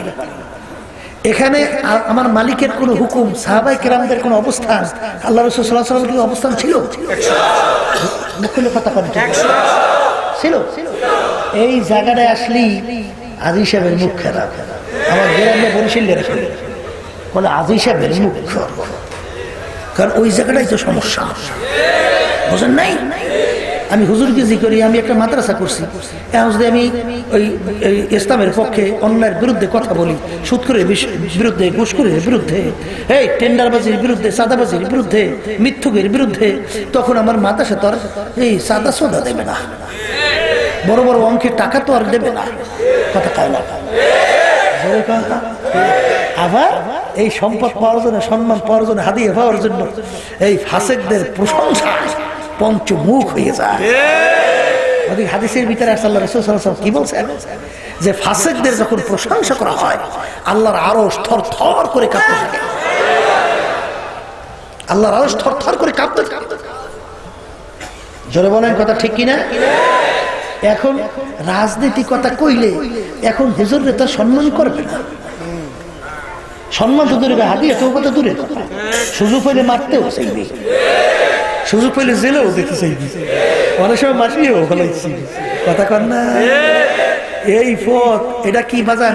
এখানে আমার মালিকের কোন হুকুম, সাহাবায়ে কেরামদের কোন অবস্থান, আল্লাহ রাসূল সাল্লাল্লাহু আলাইহি ওয়াসাল্লামের অবস্থান ছিল? মুখের কথা বলেন ছিল। এই জায়গাটায় আসলি আজি সাহেবের মুখ খারাপ। আমার গ্রামে বরিশালে রেখে বলে আজি সাহেবের মুখ খারাপ, কারণ ওই জায়গাটাই তো সমস্যা, বুঝেন নাই? আমি হুজুরকে জি করি, আমি একটা মাদ্রাসা করছি, এখন যদি আমি ওই ইসলামের পক্ষে অন্যায়ের বিরুদ্ধে কথা বলি, সুদখোরের বিরুদ্ধে, ঘুষখোরের বিরুদ্ধে, এই টেন্ডারবাজির বিরুদ্ধে, চাঁদাবাজির বিরুদ্ধে, মিথ্যুকের বিরুদ্ধে, তখন আমার মাদ্রাসা তো আর এই চাঁদা সোদা দেবে না, বড় বড় অঙ্কের টাকা তো আর দেবে না, কথা কয় না। আবার এই সম্পদ পাওয়ার জন্য, সম্মান পাওয়ার জন্য, হাদিয়া পাওয়ার জন্য এই ফাসেকদের প্রশংসা পঞ্চমুখ হয়ে যায়। হাদিসের ভিতরে আল্লাহ রাসূল সাল্লাল্লাহু আলাইহি ওয়াসাল্লাম কি বলছেন যে ফাসেকদের যখন প্রশংসা করা হয় আল্লাহর আরশ থরথর করে কাঁপতে থাকে, আল্লাহর আরশ থরথর করে কাঁপতে থাকে। জোরে বলেন, কথা ঠিক কিনা? এখন রাজনীতি কথা কইলে এখন হুজুররা তার সম্মান করবে না, সম্মান তো দূরে, হাদিয়া তো কথা দূরে, সুযোগ পেলে মারতেও চাইবে, সুযোগ পেলে জেলেও দিতে চাইবে, অনেক সময় মাসিও ফলাইছি, কথা কর না। এই পথ এটা কি বাজান?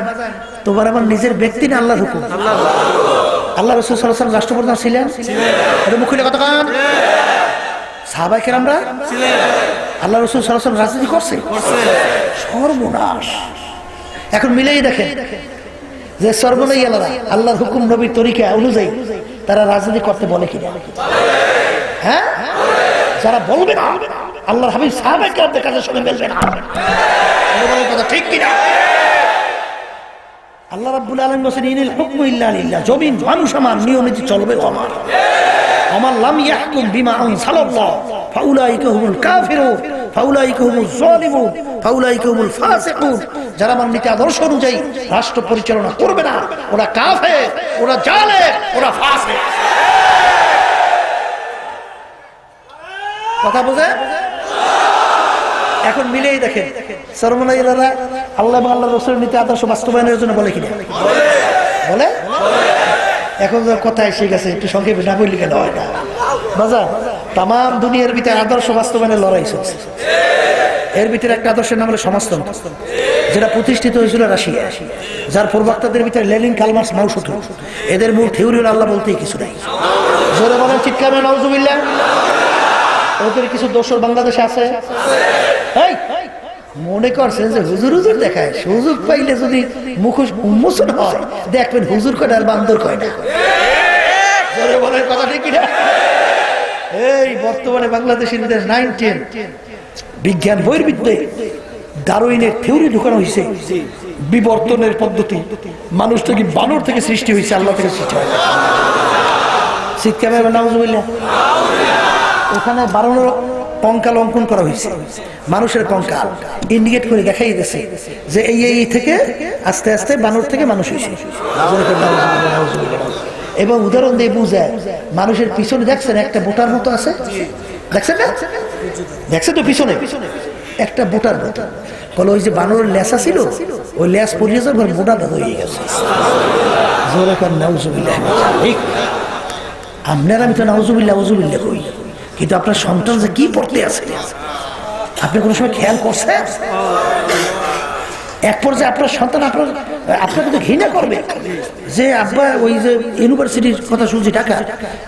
তোমার আমার নিজের ব্যক্তি না, আল্লাহর হুকুম। আল্লাহ রাসূল সাল্লাল্লাহু আলাইহি ওয়াসাল্লাম রাষ্ট্রপ্রধান ছিলেন, এটা মুখে কথা কন। সাহাবায়ে কেরামরা ছিলেন। আল্লাহ রাসূল সাল্লাল্লাহু আলাইহি ওয়াসাল্লাম রাজনীতি করছে, সর্বনাশ। এখন মিলেই দেখেন যে সর্বনাইয়ালারা আল্লাহর হুকুম নবীর তরিকা অনুযায়ী তারা রাজনীতি করতে বলে কিনা? হ্যাঁ, যারা বলবে না আল্লাহর হাবিব সাহাবায়ে কেরামদের কাছে শুনে মেলবে না, কথা ঠিক কিনা? আল্লাহ রাব্বুল আলামিন বলেন ইনিল হুকমু ইল্লা লিল্লাহ, জমিন মানুষ আমার, নিয়মনীতি চলবে আমার। আমার লাম ইয়াহকুম বিমা আনসালাল্লাহ ফাউলাইকা হুমুল কাফিরুন ফাউলাইকা হুমুজ জালিমুন ফাউলাইকা হুমুল ফাসিকুন। যারা আমার নীতি আদর্শ অনুযায়ী রাষ্ট্র পরিচালনা করবে না, ওরা কাফের, ওরা জালেম, ওরা ফাসিক। কথা বুঝে? এখন মিলেই দেখেন সর্বনাইয়ালারা আল্লাহ এবং আল্লাহর রাসূলের নীতি আদর্শ বাস্তবায়নের জন্য বলে কিনা? বলে। এখন কথা এসে গেছে, একটু সংক্ষেপে না বললে কেন হয় না বাজার। তাম দুনিয়ার ভিতরে আদর্শ বাস্তবায়নের লড়াই চলছে। এর ভিতরে একটা আদর্শের নাম হলো সমাজতন্ত্র, যেটা প্রতিষ্ঠিত হয়েছিল রাশিয়া, যার প্রবক্তাদের ভিতরে লেনিন, কার্ল মার্কস, মাও সেতুং। এদের মূল থিওরি হলো আল্লাহ বলতেই কিছু নাই। জোরে বলেন চিৎকার করে নাউজুবিল্লাহ। ওদের কিছু দোসর বাংলাদেশে আছে। মনে করছেন যে হুজুর হুজুর দেখায়, সুযোগ পাইলে যদি মুখোশ উন্মোচন হয় দেখবেন হুজুর কয় আর বান্দর কয় না। জোরে বলেন কথা ঠিক কিনা? এই বর্তমানে বাংলাদেশের ভিতরে 9-10 বিজ্ঞান বইয়ের ভিতরে ডারউইনের থিওরি ঢুকানো হয়েছে, বিবর্তনের পদ্ধতি। মানুষ থেকে বানর থেকে সৃষ্টি হয়েছে, আল্লাহ থেকে সৃষ্টি হয়। শিক্ষা পাবে নাউজুবিল্লাহ। ওখানে 12 কঙ্কাল অঙ্কন করা হয়েছে, মানুষের কঙ্কাল ইন্ডিকেট করে দেখাই দিয়েছে যে এই থেকে আস্তে আস্তে বানর থেকে মানুষ হয়েছে। এবং উদাহরণ দিয়ে বুঝায়, মানুষের পিছনে দেখছেন একটা বোটার মতো আছে, দেখছেন না? দেখছেন তো পিছনে একটা বোটার মতো। বলে ওই যে বানরের লেসা ছিল, ওই লেস পরিয়ে যাবে, বোটাটা হয়ে গেছে। আপনার আমি তো নাউজুবিল্লাহ ওজুবিল্লাহ কই, কিন্তু আপনার সন্তান যে কি পড়তে আছে আপনি কোনো সময় খেয়াল করছেন? এক পর্যায়ে আপনার সন্তান আপনাকে তো ঘৃণা করবে যে আব্বা ওই যে ইউনিভার্সিটির কথা শুনছি ঢাকা,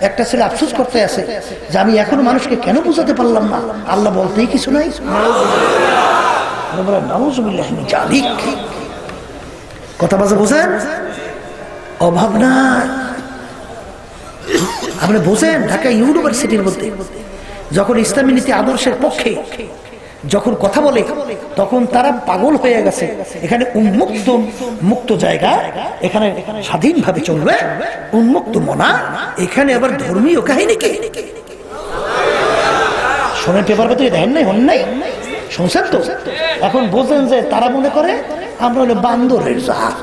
একটা ছেলে আফসোস করতে আছে যে আমি এখনো মানুষকে কেন বুঝাতে পারলাম না, আল্লাহ বলতেই কিছু নাই। কথা বাজে বোঝেন? অভাব নাই। আপনি বোঝেন ঢাকা ইউনিভার্সিটির মধ্যে যখন ইসলামী নীতি আদর্শের পক্ষে যখন কথা বলে তখন তারা পাগল হয়ে গেছে। এখানে মুক্ত জায়গা, এখানে স্বাধীনভাবে চলবে, উন্মুক্ত মনা। এখানে আবার ধর্মীয় কাহিনী কে শোনেন, পেপার পেতে দেখেন নাই, হন নাই, শুনছেন তো? এখন বোঝেন যে তারা মনে করে আমরা হলো বান্দরের জাত।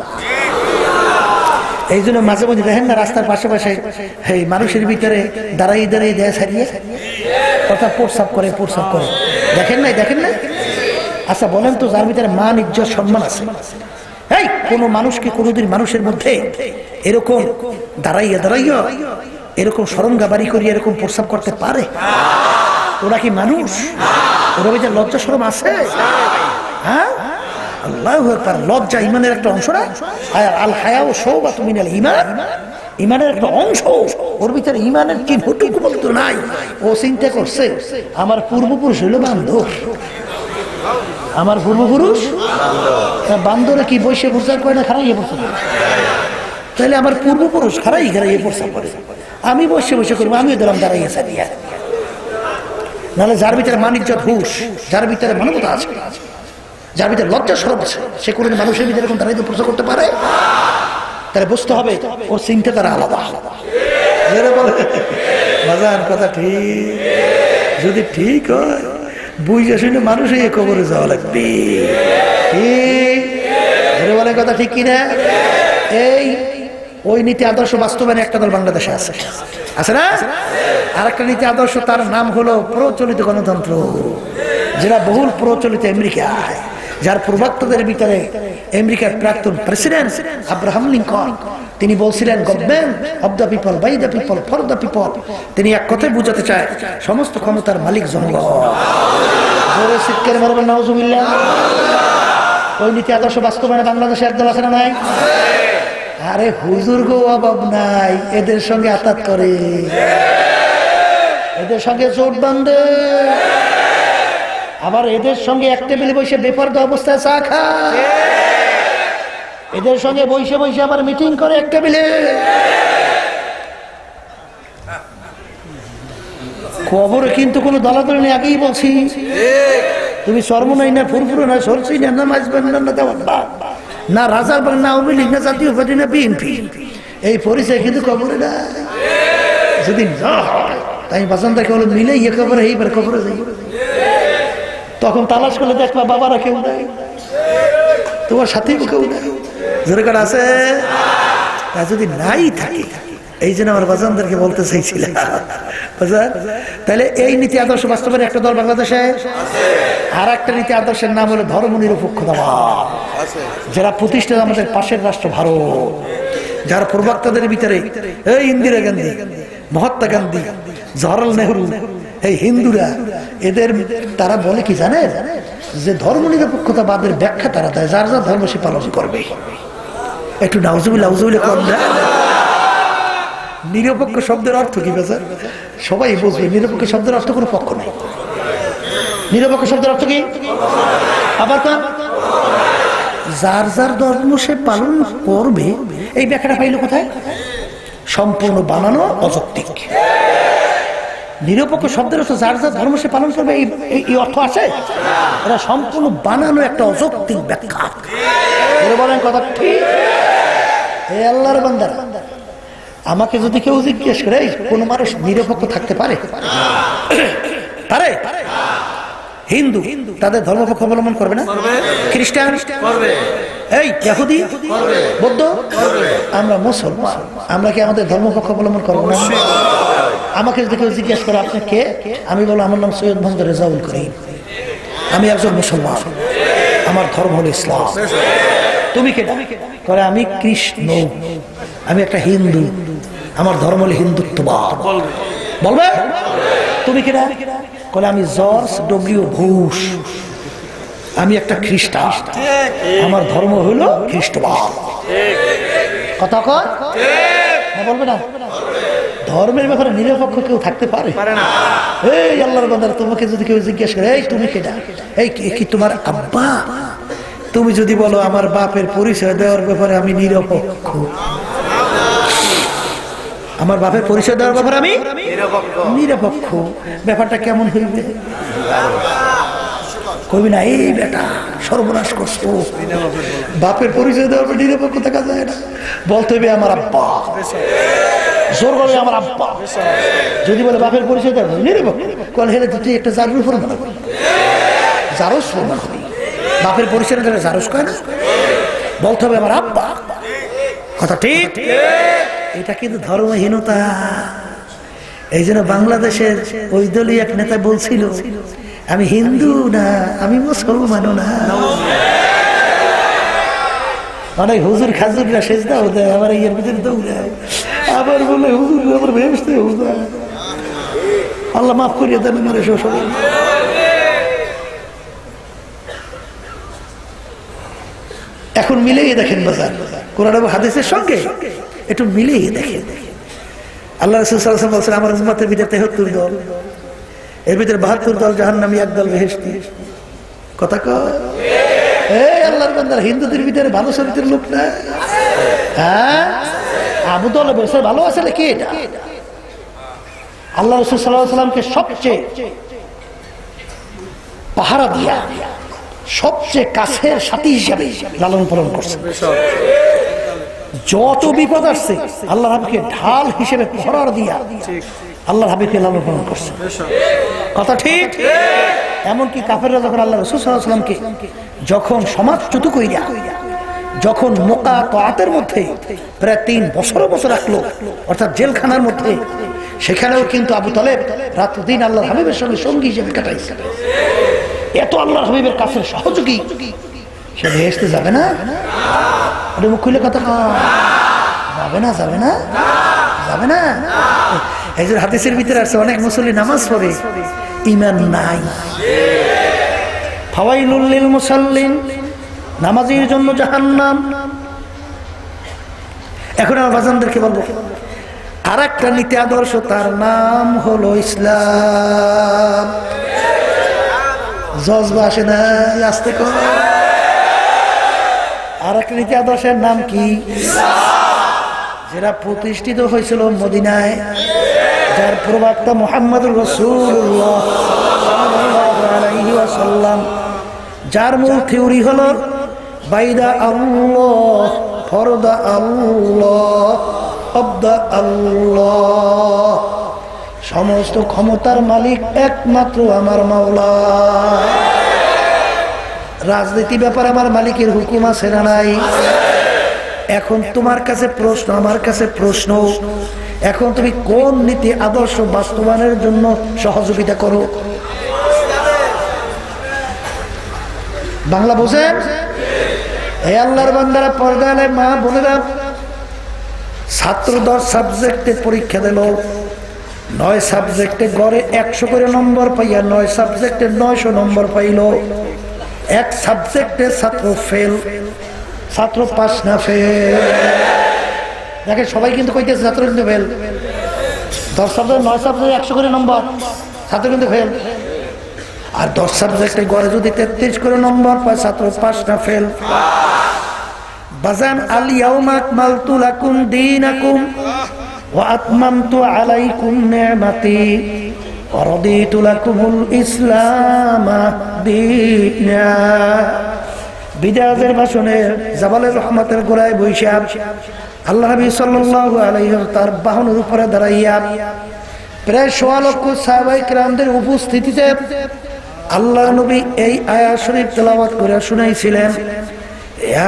এই জন্য মাঝে মাঝে দেখেন না রাস্তার পাশে পাশে এই মানুষের ভিতরে দাঁড়াই দাঁড়িয়ে দেয় ছাড়িয়ে, অর্থাৎ প্রস্রাব করে। দেখেন নাই? আচ্ছা বলেন তো, যার ভিতরে মান, ইজ্জত, সম্মান আছে, এই কোন মানুষকে কোনোদিন মানুষের মধ্যে এরকম দাঁড়াইয়া এরকম সরঙ্গা বাড়ি করিয়া এরকম প্রস্রাব করতে পারে? ওরা কি মানুষ? ওরা ভিতরে লজ্জা শরম আছে? হ্যাঁ, আল্লাহু আকবার। লজ্জা ইমানের একটা অংশ না? আল হায়াউ শুবাতুম মিনাল ঈমান, ইমানের একটা অংশ। ওর ভিতরে ইমানের চিহ্নটুকু বলতো নাই। ও চিন্তা করছে আমার পূর্বপুরুষ হইল বান্দর, আমার পূর্বপুরুষ বান্দরে কি বৈশে প্রচার করে না, খারাইয়ে প্রচার করে? তাহলে আমার পূর্বপুরুষ খারাইয়ে প্রচার করে, আমি বসে করবো, আমিও দিলাম দাঁড়াইয়ে সারিয়া। নাহলে যার ভিতরে মানিজ্জত, হুশ, যার ভিতরে মানবতা আছে, যার ভিতরে লজ্জা শরম আছে, সে কোনোদিন মানুষের ভিতরে এরকম দাঁড়াইতে প্রচার করতে পারে? তাহলে বুঝতে হবে ওর চিন্তা তারা আলাদা। বাজার কথা ঠিক, যদি ঠিক হয় বুঝে শুনে মানুষই কবরে যাওয়া লাগবে। বলে কথা ঠিক কিনা? এই ওই নীতি আদর্শ বাস্তবায়নে একটা দল বাংলাদেশে আছে না? আর একটা নীতি আদর্শ, তার নাম হলো প্রচলিত গণতন্ত্র, যেটা বহুল প্রচলিত আমেরিকায়, যার প্রবক্তাদের ভিতরে আমেরিকার প্রাক্তন প্রেসিডেন্ট আব্রাহাম লিঙ্কন, তিনি বলছিলেন government of the people, by the people, for the people. তিনি এক কথায় বুঝাতে চায় সমস্ত ক্ষমতার মালিক জনগণ। নাউজুবিল্লাহ। ওই নীতি আদর্শ বাস্তবায়নে বাংলাদেশে একদল আছে না নাই? আরে হুজুর গো অভাব নাই, এদের সঙ্গে আতাত করে। এদের সঙ্গে জোট বাঁধে, আবার এদের সঙ্গে এক টেবিলে বসে বেপরদা অবস্থায় চা খায়, এদের সঙ্গে বসে বসে আবার মিটিং করে এক টেবিলে। কবরে কিন্তু কোনো দলাদলি নেই, আগেই বলছি। তুমি চর্মনাই না, ফুরফুরো না, সরছি না, না মাঝবান না, দেওয়ান না, রাজার বান না, আওয়ামী লীগ না, জাতীয় পার্টি না, বিএনপি, এই পরিচয় কিন্তু কবরে না। যদি না হয় তাই বাসানদাকে বলে মিলে ইয়ে কবরে, এইবার কবরে যাই। তখন তালাশ করলে দেখবা বাবারা কেউ নাই, তোমার সাথেও কেউ নাই, যেরকম আছে। তা যদি নাই থাকে, এই জন্য আমার বাজানদেরকে বলতে চাইছিলাম, তাহলে এই নীতি আদর্শ বাস্তবের একটা দল বাংলাদেশে, আর একটা নীতি আদর্শের নাম হলো ধর্ম নিরপেক্ষতাবাদ, যারা প্রতিষ্ঠা আমাদের পাশের রাষ্ট্র ভারত, যারা প্রবক্তাদের ভিতরে এই ইন্দিরা গান্ধী, মহাত্মা গান্ধী, জওহরলাল নেহরু, এই হিন্দুরা, এদের তারা বলে কি জানে, যে ধর্ম নিরপেক্ষতাবাদের ব্যাখ্যা তারা দেয়, যার যার ধর্ম সে পালন করবে। একটু নাউজুবিল্লাহ কম দেয়। নিরপেক্ষ শব্দের অর্থ কি বেচার সবাই বুঝবে, নিরপেক্ষ শব্দের অর্থ কোনো পক্ষ নাই। নিরপেক্ষ শব্দের অর্থ কি? আবার যার যার ধর্ম সে পালন করবে, এই ব্যাখ্যাটা পাইল কোথায়? সম্পূর্ণ বানানো, অযৌক্তিক। নিরপেক্ষ শব্দের অর্থ যার যার ধর্ম সে পালন করবে, এই অর্থ আছে? এটা সম্পূর্ণ বানানো একটা অযৌক্তিক ব্যাখ্যা। বলেন কথা ঠিক? এই আল্লাহর বান্দারা, আমাকে যদি কেউ জিজ্ঞেস করে কোন মানুষ নিরপেক্ষ থাকতে পারে, পারে? হিন্দু তাদের ধর্মপক্ষ অবলম্বন করবে না? খ্রিস্টান করবে, এই ইহুদি, বৌদ্ধ, আমরা মুসলমান, আমরা কি আমাদের ধর্মপক্ষ অবলম্বন করবো না? আমাকে যদি কেউ জিজ্ঞেস করে আপনি কে, আমি বলবো আমার নাম সৈয়দ মোহাম্মদ রেজাউল করিম, আমি একজন মুসলমান, আমার ধর্ম হলো ইসলাম। তুমি কে? করে আমি কৃষ্ণ, আমি একটা হিন্দু, আমার ধর্ম হলো হিন্দুত্ববাদ। বলবে তুমি কে? বলে আমি জর্জ ডব্লিউ বুশ, আমি একটা খ্রিস্টান, আমার ধর্ম হলো খ্রিস্টবাদ। কথা কয় না? বলবে না? ধর্মের ব্যাপারে নিরপেক্ষ কেউ থাকতে পারে? এই আল্লাহর বান্দারা, তোমাকে যদি কেউ জিজ্ঞেস করে এই তুমি কেডা, এই কি তোমার আব্বা, তুমি যদি বলো আমার বাপের পরিচয় দেওয়ার ব্যাপারে আমি নিরপেক্ষ, আমার বাপের পরিচয় দেওয়ার ব্যাপারে আমি নিরপেক্ষ, ব্যাপারটা কেমন হইবে? কবি না এই বেটা সর্বনাশ করছো, বাপের পরিচয় দেওয়ার পর নিরপেক্ষ থাকা যায় না, বলতে হবে আমার আব্বা, জোর করে আমার আব্বা। যদি বলে বাপের পরিচয় দেওয়া নিরপেক্ষ, কল হেরে তুই একটা জারুর ফরমান হবে, জারস ফরমান হবে, বাপের পরিচয় দেওয়া জারস কয় না, বলতে হবে আমার আব্বা। কথা ঠিক? এটা কিন্তু ধর্মহীনতা। এই জন্য বাংলাদেশের ওই দলীয় এক নেতা বলছিল, আমি হিন্দু না, আমি মুসলমানও না। অনেক হুজুর খাজুররা সেজদাও দেয়, আবার এর ভিতরে দৌড়ায়, আবার বলে হুজুর আবার ভেসতে হুজুর, আল্লাহ মাফ করিয়ে দেন আমার এসব। এখন মিলেই দেখেন বাজার কোরআন এবং হাদিসের সঙ্গে একটু মিলেই দেখেন। আল্লাহ রাসূল সাল্লাল্লাহু আলাইহি ওয়াসাল্লাম বলেছেন, আমার উম্মতের ভিতরে 73 দল, এর ভিতরে 72 দল জাহান্নামী, এক দল বেহেশতি। কথা কয়? এই আল্লাহর বান্দারা, হিন্দুদের ভিতরে ভালো চরিত্রের লোক না? হ্যাঁ, আবু তালেব বেশ ভালো আছে নাকি? এটা আল্লাহ রাসূল সাল্লাল্লাহু আলাইহি ওয়াসাল্লামকে সবচেয়ে পাহারা দিয়া, সবচেয়ে কাছের সাথী হিসাবে লালন পালন করছে। যত বিপদ আসছে আল্লাহ হাবিবকে ঢাল হিসেবে পহরার দিয়া আল্লাহ হাবিবকে লালন পালন করছে। কথা ঠিক? এমনকি কাফেররা যখন আল্লাহ রাসূল সাল্লাল্লাহু আলাইহি ওয়াসাল্লামকে যখন সমাজচ্যুত কইরা, যখন মুকাতাআতের মধ্যে প্রায় 3 বছর রাখলো, অর্থাৎ জেলখানার মধ্যে, সেখানেও কিন্তু আবু তালেব রাত দিন আল্লাহর হাবিবের সঙ্গে সঙ্গী হিসেবে কাটাইছে। এত আল্লাহর হাবিবের কাছে সহযোগী, সে বেহেশতে যাবে না? মুখ খুলে কথা যাবে না, যাবে না, যাবে না। এই যে হাদিসের ভিতরে আছে, অনেক মুসল্লি নামাজ পড়ে ঈমান নাই। ফাওয়াইলুল লিল মুসাল্লিন, নামাজীর জন্য জাহান্নাম। এখন আমার বাজানদেরকে বলবো, আর একটা নীতি আদর্শ, তার নাম হলো ইসলাম। জজবা আসে না, আসতে কর। আর একটা নীতি আদর্শের নাম কি? যেটা প্রতিষ্ঠিত হয়েছিল মদিনায়, যার প্রবক্তা মুহাম্মদুর রাসূলুল্লাহ সাল্লাল্লাহু আলাইহি ওয়াসাল্লাম, যার মূল থিওরি হলো বাইদা আল্লাহ, ফরদা আল্লাহ, আবদা আল্লাহ, সমস্ত ক্ষমতার মালিক একমাত্র আমার মাওলা। রাজনীতি ব্যাপার আমার মালিকের হুকুম আছে না নাই? এখন তোমার কাছে প্রশ্ন, আমার কাছে প্রশ্ন, এখন তুমি কোন নীতি আদর্শ বাস্তবায়নের জন্য সহযোগিতা করো? বাংলা বোঝেন? এই আল্লাহর বান্দারা, পর্দায় মা বোনেরা, ছাত্র 10 সাবজেক্টে পরীক্ষা দিল, 9 সাবজেক্টে গড়ে 100 করে নম্বর পাইয়া 9 সাবজেক্টে 900 নম্বর পাইল। এক সাবজেক্টে ছাত্র ফেল, ছাত্র পাস না ফেল। দেখে সবাই কিন্তু কইতেছে ছাত্র কিন্তু ফেল। 10 সাবজেক্ট 9 সাবজেক্ট 100 করে নম্বর, ছাত্র কিন্তু ফেল। আর 10 সাবজেক্টে গড়ে যদি 33 করে নম্বর পায়, ছাত্র পাস না ফেল। বাজান, আল ইয়াউমা আকমালতু লাকুম দীনাকুম ওয়া আতমামতু আলাইকুম নি'মাতি ওয়া রাদিতু লাকুমুল ইসলাম দীনা। বিদায়ের ভাষণে জাবালের রহমতের গোড়ায় বৈশা আল্লাহ নবী সাল্লাল্লাহু আলাইহি ওয়াসাল্লাম তার বাহনের উপরে দাঁড়াইয়া প্রায় 1.25 লক্ষ সাহাবায়ে কেরামদের উপস্থিতিতে আল্লাহ নবী এই আয়াত শরীফ তেলাওয়াত করে শুনাইছিলেন।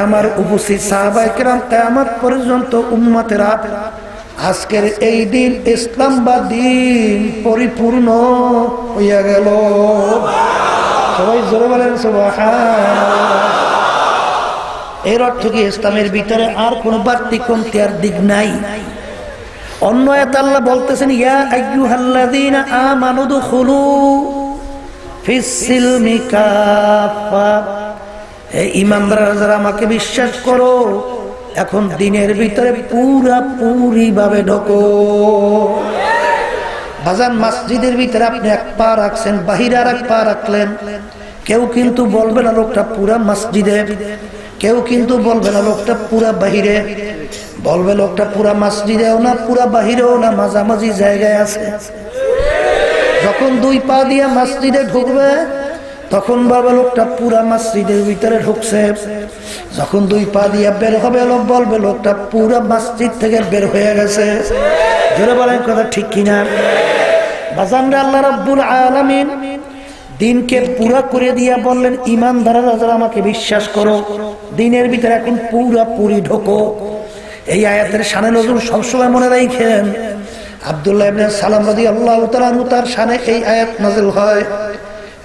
আমার উপস্থিত সাহাবায়ে কেরাম, কিয়ামত পর্যন্ত উম্মতেরা, আজকের এই দিন ইসলাম বা দিন পরিপূর্ণ হইয়া গেল। সবাই জোরে বলেন সুবহানাল্লাহ। এর অর্থ কি? ইসলামের ভিতরে আর কোনো বাড়তি কমতি আর দিক নাই। অন্য আয়াত আল্লাহ বলতেছেন, ইয়া আইয়ুহাল্লাযীনা আমানু দুখুলু ফিস সিলমি কাফা। এই ঈমানদাররা, যারা আমাকে বিশ্বাস করো, এখন দিনের ভিতরে পুরাপুরি ভাবে ঢোকো। বাজান, মসজিদের ভিতরে আপনি এক পা রাখছেন, বাহিরে আর এক পা রাখলেন, কেউ কিন্তু বলবে না লোকটা পুরা মসজিদে, কেউ কিন্তু বলবে না লোকটা পুরা বাহিরে, বলবে লোকটা পুরা মসজিদেও না, পুরা বাহিরেও না, মাঝামাঝি জায়গায় আছে। যখন 2 পা দিয়ে মসজিদে ঢুকবে, তখন বলবে লোকটা পুরা মসজিদের ভিতরে ঢুকছে। যখন 2 পা দিয়ে বের হবে, লোক বলবে লোকটা পুরা মসজিদ থেকে বের হয়ে গেছে। জোরে বলেন কথা ঠিক কিনা? বাজানরা, আল্লাহ রাব্বুল আলামিন দিনকে পুরা করে দিয়া বললেন, ঈমানদাররা যারা আমাকে বিশ্বাস করো, দিনের ভিতরে এখন পুরাপুরি ঢোকো। এই আয়াতের শানে নজুল সবসময় মনে রাখেন। আব্দুল্লাহ ইবনে সালাম রাদিয়াল্লাহু তাআলা আনহু, তার শানে এই আয়াত নাযিল হয়।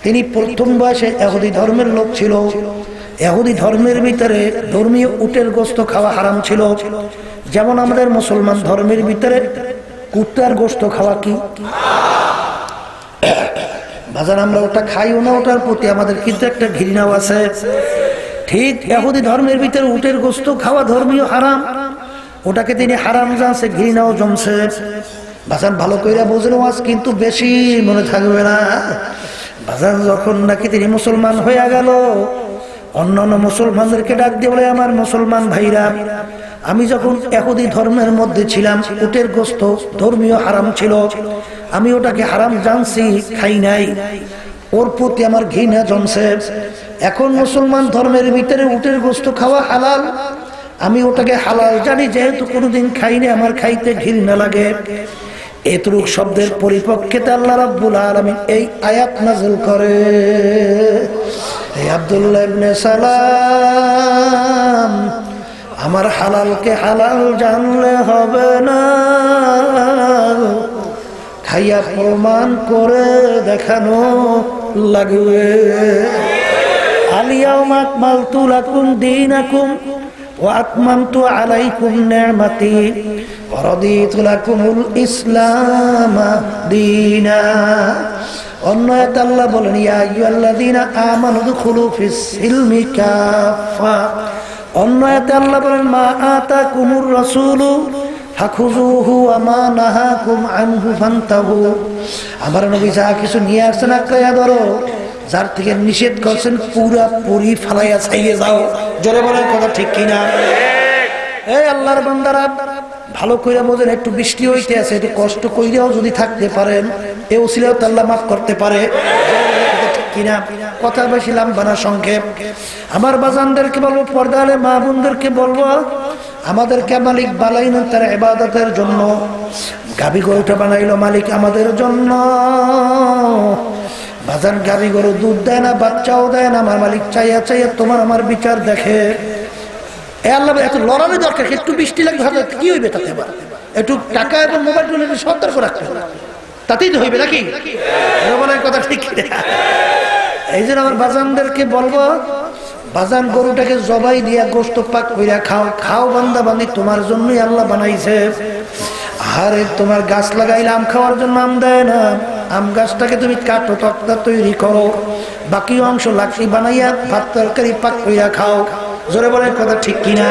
তিনি প্রথম বয়সে ইহুদি ধর্মের লোক ছিল। ইহুদি ধর্মের ভিতরে ধর্মীয় উটের গোশত খাওয়া হারাম ছিল। যেমন আমাদের মুসলমান ধর্মের ভিতরে কুত্তার গোশত খাওয়া কি বাজার, আমরা ওটা খাইও না, ওটার প্রতি আমাদের কিন্তু একটা ঘৃণাও আছে। ঠিক ইহুদি ধর্মের ভিতরে উটের গোশত খাওয়া ধর্মীয় হারাম, ওটাকে তিনি হারাম জানছে, ঘৃণাও জমছে। বাজার ভালো কইরা বুঝলো, আজ কিন্তু বেশি মনে থাকবে না। বাজার যখন নাকি তিনি মুসলমান হয়ে গেল, অন্যান্য মুসলমানদেরকে ডাক দিয়ে বলে, আমার মুসলমান ভাইরা, আমি যখন ইহুদি ধর্মের মধ্যে ছিলাম, উটের গোশত ধর্মীয় হারাম ছিল, আমি ওটাকে হারাম জানছি, খাই নাই, ওর প্রতি আমার ঘৃণা জমছে। এখন মুসলমান ধর্মের ভিতরে উটের গোশত খাওয়া হালাল, আমি ওটাকে হালাল জানি, যেহেতু কোনোদিন খাইনি, আমার খাইতে ঘৃণা লাগে। এতটুক শব্দের পরিপ্রেক্ষিতে আল্লাহ রাব্বুল আলামিন এই আয়াত নাযিল করে। এই আব্দুল্লাহ ইবনে সালাম, আমার হালালকে হালাল জানলে হবে না, খাইয়া প্রমাণ করে দেখানো লাগবে। আল ইয়াউমা আকমালতু লাকুম দীনাকুম ওয়া আতমামতু আলাইকুম নি'মাতি ওয়া রাদিতু লাকুমুল ইসলাম দীনা। অন্য আয়াতে আল্লাহ বলেন, ইয়া আইয়ুহাল্লাযীনা আমানু দুখুলু ফিস সিলমি কাফা। অন্য আয়াতে আল্লাহ বলেন, মা আতাকুমুর রাসূলু ফাখুযুহু ওয়া মা নাহাকুম আনহু ফান্তাহু। আমার নবী যা কিছু নিয়ে আসছেন আঁকড়াইয়া ধরো, যার থেকে নিষেধ করছেন পুরাপুরি ফালাইয়া ছাইয়ে যাও। জোরে বলেন কথা ঠিক কিনা? এই আল্লাহর বান্দারা ভালো কইরা বোঝেন, একটু বৃষ্টি হইতে আছে, একটু কষ্ট কইরাও যদি থাকতে পারেন এ ওসিলাও তো আল্লাহ মাফ করতে পারে। কিনা কথা বেশি লম্বা না, সংক্ষেপ। আমার বাজানদেরকে বলবো, পর্দালে মা বোনদেরকে বলবো, আমাদেরকে মালিক বানাইলেন তার ইবাদতের জন্য। গাভী গরুটা বানাইলো মালিক আমাদের জন্য। বাজান গাভী গরু দুধ দেয় না, বাচ্চাও দেয় না, আমার মালিক চাইয়া চাইয়া তোমার আমার বিচার দেখে। আল্লাহ এত লড়ানো দরকার, একটু বৃষ্টি লাগবে হাতে কি হইবে, তাতে আবার একটু টাকা এবং মোবাইল টোবাইল সতর্ক রাখতে হবে, তাতেই তো হইবে নাকি? বলার কথা ঠিক। এই জন্য আমার বাজানদেরকে বলবো, বাজান গরুটাকে জবাই দিয়া গোশত পাক কইরা খাও। খাও বান্দা বান্দি, তোমার জন্যই আল্লাহ বানাইছে। আরে তোমার গাছ লাগাইলে আম খাওয়ার জন্য আম দেয় না, আম গাছটাকে তুমি কাটো, তক্তা তৈরি করো, বাকি অংশ লাকড়ি বানাইয়া ভাত তরকারি পাক কইরা খাও। জোরে বলে কথা ঠিক কিনা?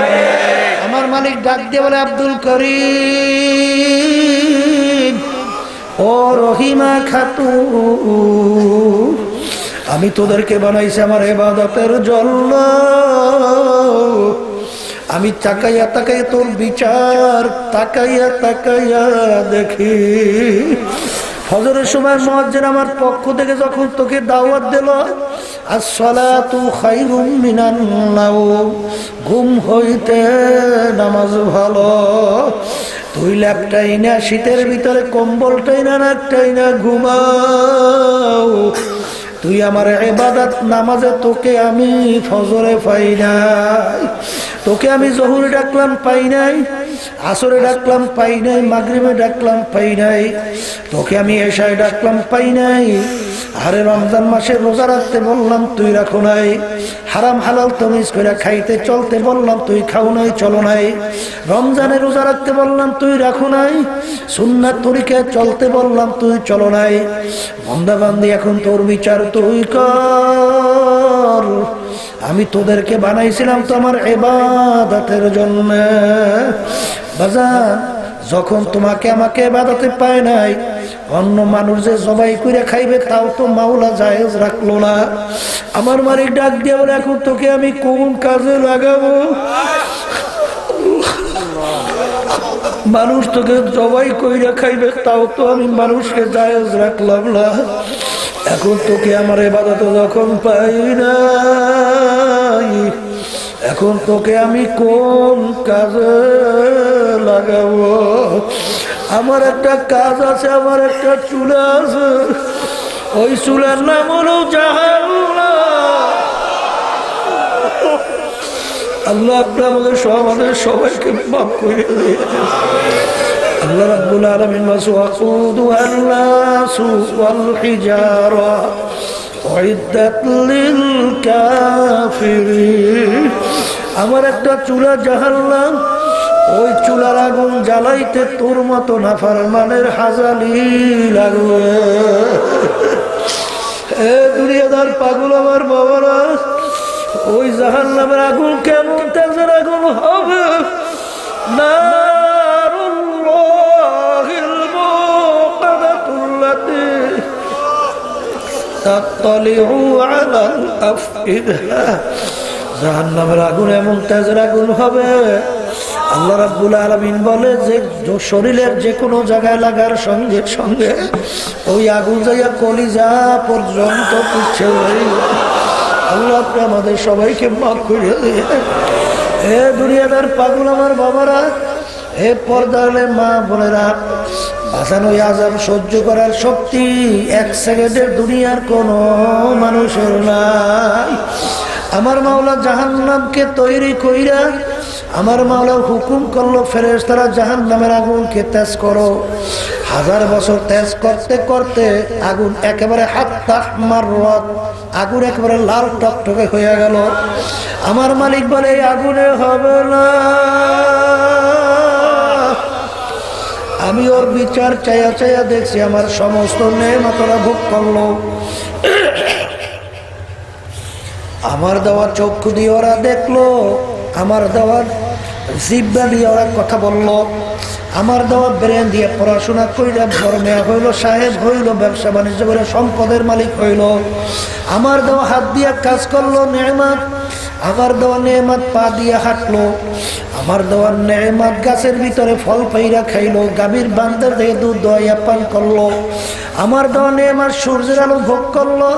আমার মালিক ডাক দিয়ে বলে, আব্দুল করিম ও রহিমা খাতু, আমি তোদেরকে বানাইছি আমার ইবাদতের জন্য। আমি তাকাইয়া তাকাইয়া তোর বিচার তাকাইয়া তাকাইয়া দেখি। ফজরের সময় মুয়াজ্জিন আমার পক্ষ থেকে যখন তোকে দাওয়াত দিল, আসসালাতু খায়রুম মিনান নাওম, ঘুম হইতে নামাজ ভালো। তুই ল্যাপটাই না, শীতের ভিতরে কম্বলটাই না, নাকটাই না, ঘুমাও। তুই আমার ইবাদত নামাজে তোকে আমি ফজরে পাই নাই, তোকে আমি জোহরে ডাকলাম পাই নাই, আসরে ডাকলাম পাই নাই, মাগরিবে ডাকলাম পাই নাই, তোকে আমি এশায় ডাকলাম পাই নাই। আরে রমজান মাসে রোজা রাখতে বললাম তুই রাখো নাই, হারাম হালাল তমিজ করে খাইতে চলতে বললাম তুই খাও নাই, চলো নাই। রমজানে রোজা রাখতে বললাম তুই রাখো নাই, সুন্নাত তরিকায় চলতে বললাম তুই চলো নাই। বান্দা বান্দি এখন তোর বিচার তুই কর। আমি তোদেরকে বানাইছিলাম তো আমার ইবাদতের জন্য। বাজান যখন তোমাকে আমাকে ইবাদতে পায় নাই, অন্য মানুষ যে জবাই করে খাইবে তাও তো মাওলা জায়েজ রাখলো না। আমার মালিক ডাক দিয়ে বলে, এখন তোকে আমি কোন কাজে লাগাবো? মানুষ তোকে জবাই করে খাইবে তাও তো আমি মানুষকে জায়েজ রাখলাম না। এখন তোকে আমার ইবাদত যখন পাই নাই, এখন তোকে আমি কোন কাজে লাগাবো? আমার একটা কাজ আছে, আমার একটা চুলা আছে, ওই চুলার নাম হলো জাহান্নাম। আল্লাহ আপনি আমাদের সবাইকে মাফ করে দিন। আল্লাহ রাব্বুল আলামিন ওয়াসুকুদুহান নাসু ওয়াল হিজারা উইদ্দাত লিল কাফিরিন। আমার একটা চুলা জাহান্নাম, ওই চুলার আগুন জ্বালাইতে তোর মতো নাফরমানের হাজালি লাগবে। এ দুনিয়াদার পাগল আমার বাবারা, ওই জাহান্নামের আগুন কেমন তেজের আগুন হবে? নারুল্লাহিল মুকাদাতুল্লাতি তাত্তালিউ আলাল আফইদা। জাহান্নামের আগুন এমন তেজের আগুন হবে, আল্লাহ রাব্বুল আলামিন বলে যে শরীরের যে কোনো জায়গায় লাগার সঙ্গে সঙ্গে ওই আগুন যাইয়া কলিজা পর্যন্ত পুড়ছে। আল্লাহ আপনি আমাদের সবাইকে মাফ করে দিয়ে। হে দুনিয়াদার পাগল আমার বাবারা, হে পর্দালে মা বোনেরা, বাঁচানো আযাব সহ্য করার শক্তি এক সেকেন্ডের দুনিয়ার কোনো মানুষের নাই। আমার মাওলা জাহান্নামকে তৈরি কইরা আমার মাওলা হুকুম করলো, ফেরেশতারা জাহান্নামের আগুনকে তেজ করো। 1000 বছর তেজ করতে করতে আগুন একেবারে হাত্তা মাররাত, আগুন একেবারে লাল টকটকে হয়ে গেল। আমার মালিক বলে এই আগুনে হবে না। আমি ওর বিচার চাইয়া চাইয়া দেখছি, আমার সমস্ত নেয়ামত ওরা ভোগ করলো। আমার দেওয়া চক্ষু দিয়ে ওরা দেখলো, আমার দেওয়ার জিব্বা দিয়ে ওরা কথা বলল, আমার দেওয়া ব্রেন দিয়ে পড়াশোনা কইরা বড় মেয়া হইল, সাহেব হইল, ব্যবসা বাণিজ্য করে সম্পদের মালিক হইল। আমার দেওয়া হাত দিয়ে কাজ করলো নেমাত, আমার দেওয়া নেমাত পা দিয়ে হাঁটলো, আমার দেওয়া নেমাত গাছের ভিতরে ফল পাইরা খাইলো, গাভীর বান্দার থেকে দুধ দোয়াইয়া পান করলো। আমার দেওয়া নেমাত সূর্যের আলো ভোগ করলো,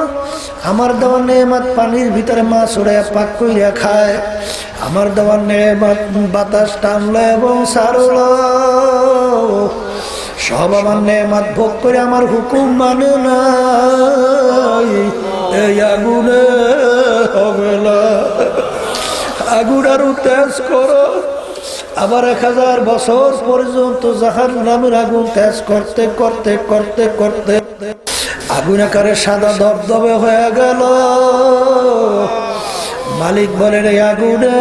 আমার দেওয়া নেমাত পানির ভিতরে মাছ উড়াইয়া পাক কইরা খায়। আমার দেওয়া নেমাত বাতাস টানলো এবং সারলো, সব আমার নেমাত ভোগ করে আমার হুকুম মানে নাই। এই আগুনে হবে না, আগুন আরো তেজ করো। আবার 1000 বছর পর্যন্ত জাহান্নামের আগুন তেজ করতে করতে করতে করতে আগুন আকারে সাদা ধবধবে হয়ে গেল। মালিক বলেন এই আগুনে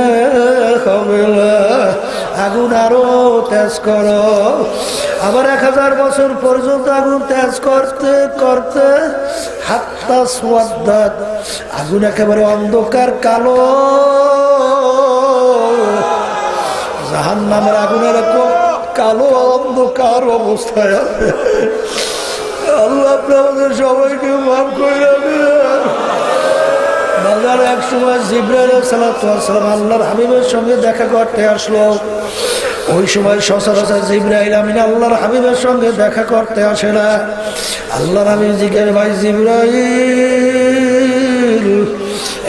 হবে না, আগুন আরো তেজ করো। আবার 1000 বছর পর্যন্ত আগুন তেজ করতে করতে হাত্তা সুয়াদ্দাত, আগুন একেবারে অন্ধকার কালো। জাহান্নামের আগুনের কালো অন্ধকার অবস্থায় আছে। আল্লাহ আপনি আমাদের সবাইকে মাফ করে দিবেন। বাজার এক সময় জিবরাইল আলাইহিস সালাম আল্লাহর হাবিবের সঙ্গে দেখা করতে আসলো। ওই সময় সচরাচর জিবরাইল আমিন আল্লাহর হাবিবের সঙ্গে দেখা করতে আসে না। আল্লাহর হাবিব জিজ্ঞেস, ভাই জিবরাইল,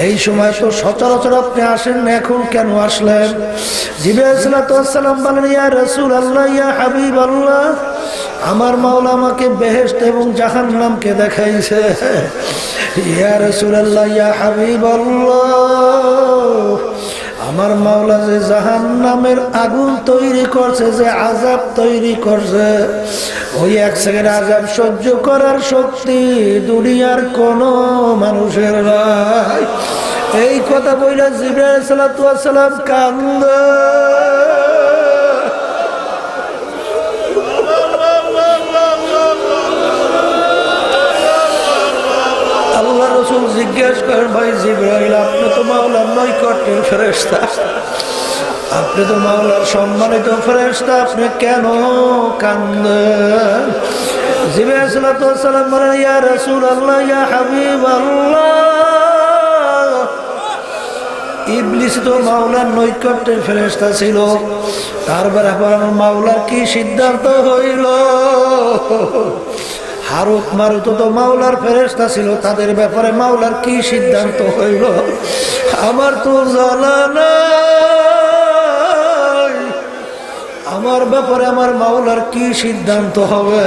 এই সময় তো সচরাচর আপনি আসেন না, এখন কেন আসলেন? জিবরাইল সালাম বলেন, ইয়া রাসূলুল্লাহ, ইয়া হাবিবাল্লাহ, আমার মাওলা আমাকে বেহেশত এবং জাহান্নামকে দেখাইছে। ইয়া রাসূলুল্লাহ, ইয়া হাবিবাল্লাহ, আমার মাওলা যে জাহান্নামের আগুন তৈরি করছে, যে আযাব তৈরি করছে, ওই 1 সেকেন্ড আযাব সহ্য করার শক্তি দুনিয়ার কোনো মানুষের নাই। এই কথা বইলা জিবরাইল আলাইহিস সালাম কান্দে। আল্লাহ রাসূল জিজ্ঞেস করেন, ভাই জিবরাইল, আপনি তো মাওলার নৈকট্যের ফেরেশতা, আপনি তো মাওলার সম্মানিত ফেরেশতা, আপনি কেন কান্দেন? জিবরাইল সাল্লাল্লাহু আলাইহি সাল্লাম বলেন, ইয়া রাসূলুল্লাহ, ইয়া হাবিবাল্লাহ, ইবলিস তো মাওলার নৈকট্যের ফেরেশতা ছিল, তারপরে আমার মাওলার কি সিদ্ধান্ত হইল? হারুত মারুত তো মাওলার ফেরেশতা ছিল, তাদের ব্যাপারে মাওলার কি সিদ্ধান্ত হইল আমার তো জানা নাই। আমার ব্যাপারে আমার মাওলার কি সিদ্ধান্ত হবে,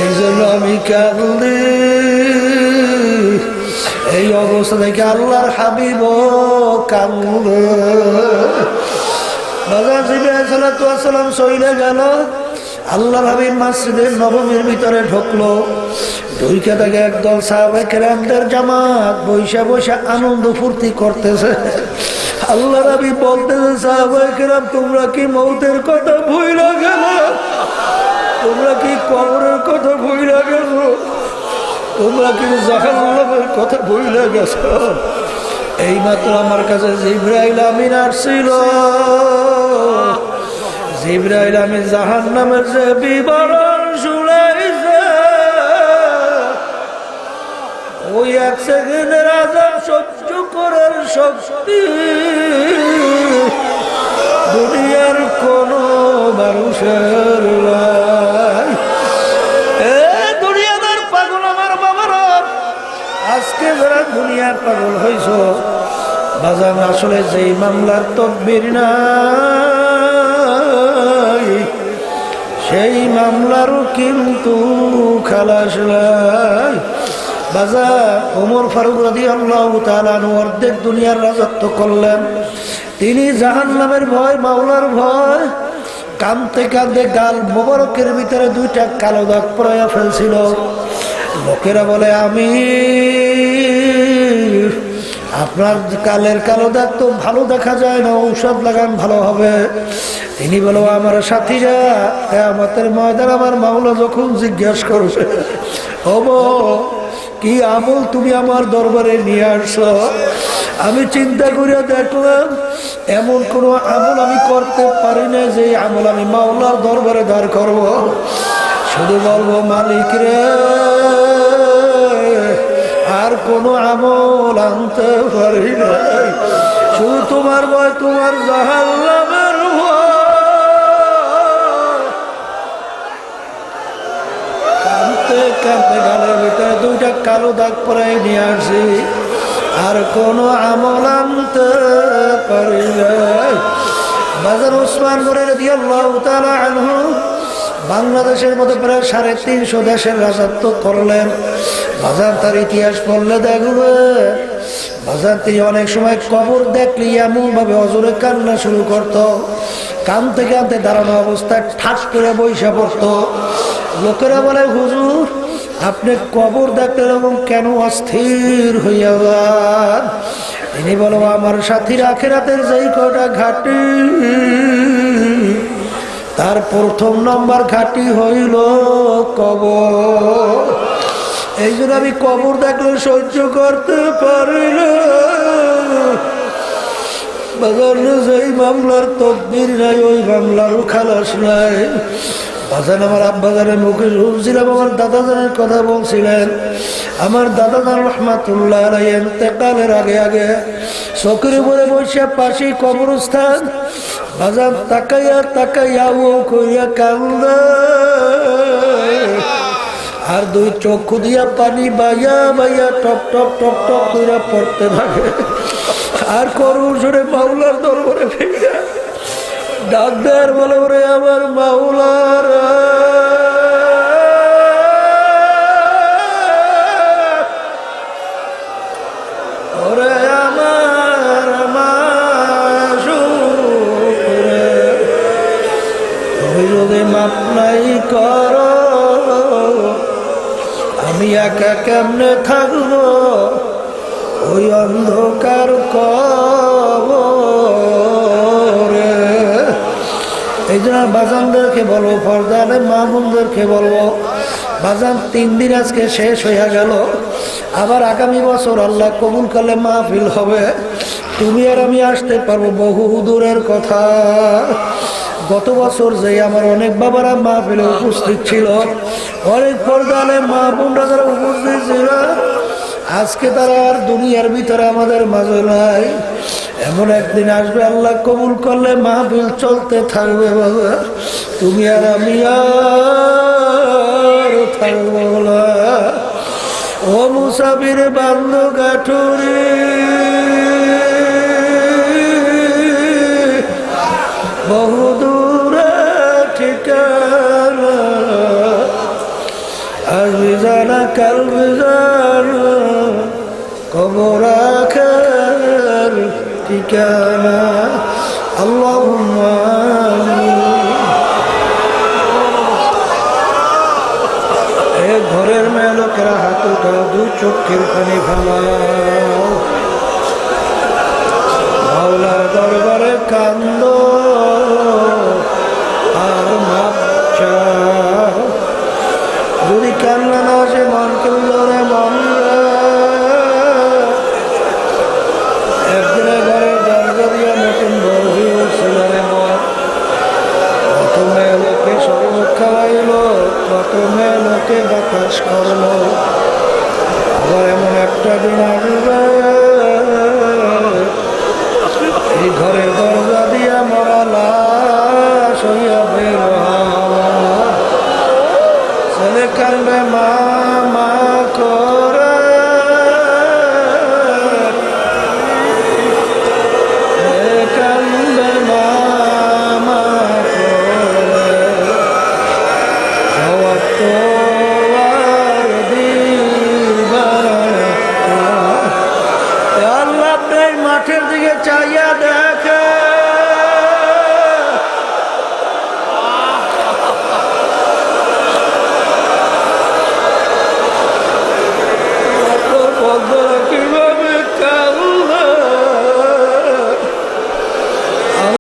এই জন্য আমি কাঁদি। এই অবস্থা থেকে আল্লাহর হাবিব কাঁদে। জিবরাইল সাল্লাল্লাহু আলাইহি সাল্লাম চলে গেল। আল্লাহর হাবিব মসজিদের নববীর ভিতরে ঢুকলো। ঢুকে থেকে একদল সাহাবায়ে কেরামদের জামাত বৈশা বৈশা আনন্দ ফুর্তি করতেছে। আল্লাহর হাবিব বলতেছে, সাহাবায়ে কেরাম, তোমরা কি মৌতের কথা ভুইলা গেছো? তোমরা কি কবরের কথা ভুইলা গেছো? তোমরা কি জাহান্নামের কথা ভুইলা গেছো? এইমাত্র আমার কাছে জিবরাইল আমিন আসছিল। জিবরাইল আমিন জাহান্নামের যে বিবরণ শুনাইছে, ওই 1 সেকেন্ডের আযাব সহ্য করার শক্তি দুনিয়ার কোন মানুষের নাই। দুনিয়াদার পাগল আমার বাবারা, আজকে যারা দুনিয়ার পাগল হইছ, বাজান আসলে যেই মামলার তদবির নাই, সেই মামলারও কিন্তু খালাস নাই। বাজার ওমর ফারুক রাদিয়াল্লাহু তাআলা আনহু অর্ধেক দুনিয়ার রাজত্ব করলেন। তিনি জাহান্নামের ভয়, মাওলার ভয়, কাঁদতে কাঁদতে গাল মোবারকের ভিতরে 2টা কালো দাগ পড়াইয়া ফেলছিল। লোকেরা বলে, আমি আপনার কালের কালো দাগ তো ভালো দেখা যায় না, ঔষধ লাগান ভালো হবে। তিনি বলো, আমার সাথীরা, কিয়ামতের ময়দানে আমার মাওলা যখন জিজ্ঞেস করছে, ওগো কি আমল তুমি আমার দরবারে নিয়ে আসছো, আমি চিন্তা করে দেখলাম এমন কোনো আমল আমি করতে পারি না যে আমল আমি মাওলার দরবারে দাঁড় করব। শুধু বলবো মালিক রে, আর কোনো আমল আনতে পারি না, শুধু তোমার ভয়, তোমার জাহান্নামের ভয়। কাঁদতে কাঁদতে গালের ভিতরে দুইটা কালো দাগ পরাই নিয়ে আসি, আর কোনো আমল আনতে পারি না। বাজার ওসমান রাদিয়াল্লাহু তাআলা আনহু বাংলাদেশের মধ্যে প্রায় 350 দেশের রাজত্ব করলেন। বাজার তার ইতিহাস পড়লে দেখবে, বাজার তিনি অনেক সময় কবর দেখলে এমন ভাবে অজরে কান্না শুরু করত, কানতে কানতে দাঁড়ানো অবস্থায় ঠাস করে বৈশা পড়তো। লোকেরা বলে হুজুর আপনি কবর দেখলেন এবং কেন অস্থির হইয়া যান? তিনি বলো আমার সাথীর আখিরাতের যেই কয়টা ঘাটি, তার প্রথম নম্বর ঘাটি হইল কবর। এই জন্য আমি কবর দেখলে সহ্য করতে পারি না। বাজারে যেই মামলার তকদির নাই ওই মামলারও খালাস নাই। বাজান আমার আব্বাজানের মুখে শুনছিলাম, আমার দাদাজানের কথা বলছিলেন। আমার দাদাজান রহমাতুল্লাহ আলাইহি ইন্তেকালের আগে আগে চোখের উপরে বসে পাশে কবরস্থান, বাজান তাকাইয়া তাকাইয়া ও কইয়া কান্দে, আর দুই চক্ষু দিয়া পানি বাইয়া বাইয়া টপ টপ টপ টপ কইরা পড়তে থাকে। আর করুণ সুরে মাওলার দরবারে ফিরে ডাক দেয়ার বলে ওরে আমার মাওলার, ওরে আমার মাসুরে, তুমি যদি মাপ নাই করো আমি একা কেমনে থাকবো ওই অন্ধকার কবরে। এই জন্য বাজানদেরকে বলবো, ফরদানে মা বোনদেরকে বলবো, বাজান 3 দিন আজকে শেষ হইয়া গেল, আবার আগামী বছর আল্লাহ কবুল করলে মাহফিল হবে, তুমি আর আমি আসতে পারবো, বহু দূরের কথা। গত বছর যে আমার অনেক বাবারা মাহফিলে উপস্থিত ছিল, অনেক পর্দালে মা বোনরা যারা উপস্থিত ছিল, আজকে তারা আর দুনিয়ার ভিতরে আমাদের মাঝে নাই। এমন একদিন আসবে আল্লাহ কবুল করলে মাহফিল চলতে থাকবে, বাবা তুমি আর আমি আর থাকবো না। ও মুসাফির বান্ধ গাঠুরি, বহু দূরে ঠিকানা, আসবি জানা কাল জানা, কবর আখের ঠিকানা। আল্লাহুম্মা এ ঘরের মেয়ে লোকেরা হাত উঠাও, দুই চোখের পানি ফেলাও, মাওলার দরবারে কান্দ আর মাপ চাও। যদি কান্না না আসে মন কেউ ধরে মন, একদিনের ঘরের দরজা দিয়ে নতুন বউ উঠছিল রে মন। কত মেয়ে লোকে শরবত খাওয়াইল, কত মেয়ে লোকে বাতাস করলো, আবার এমন একটা দিন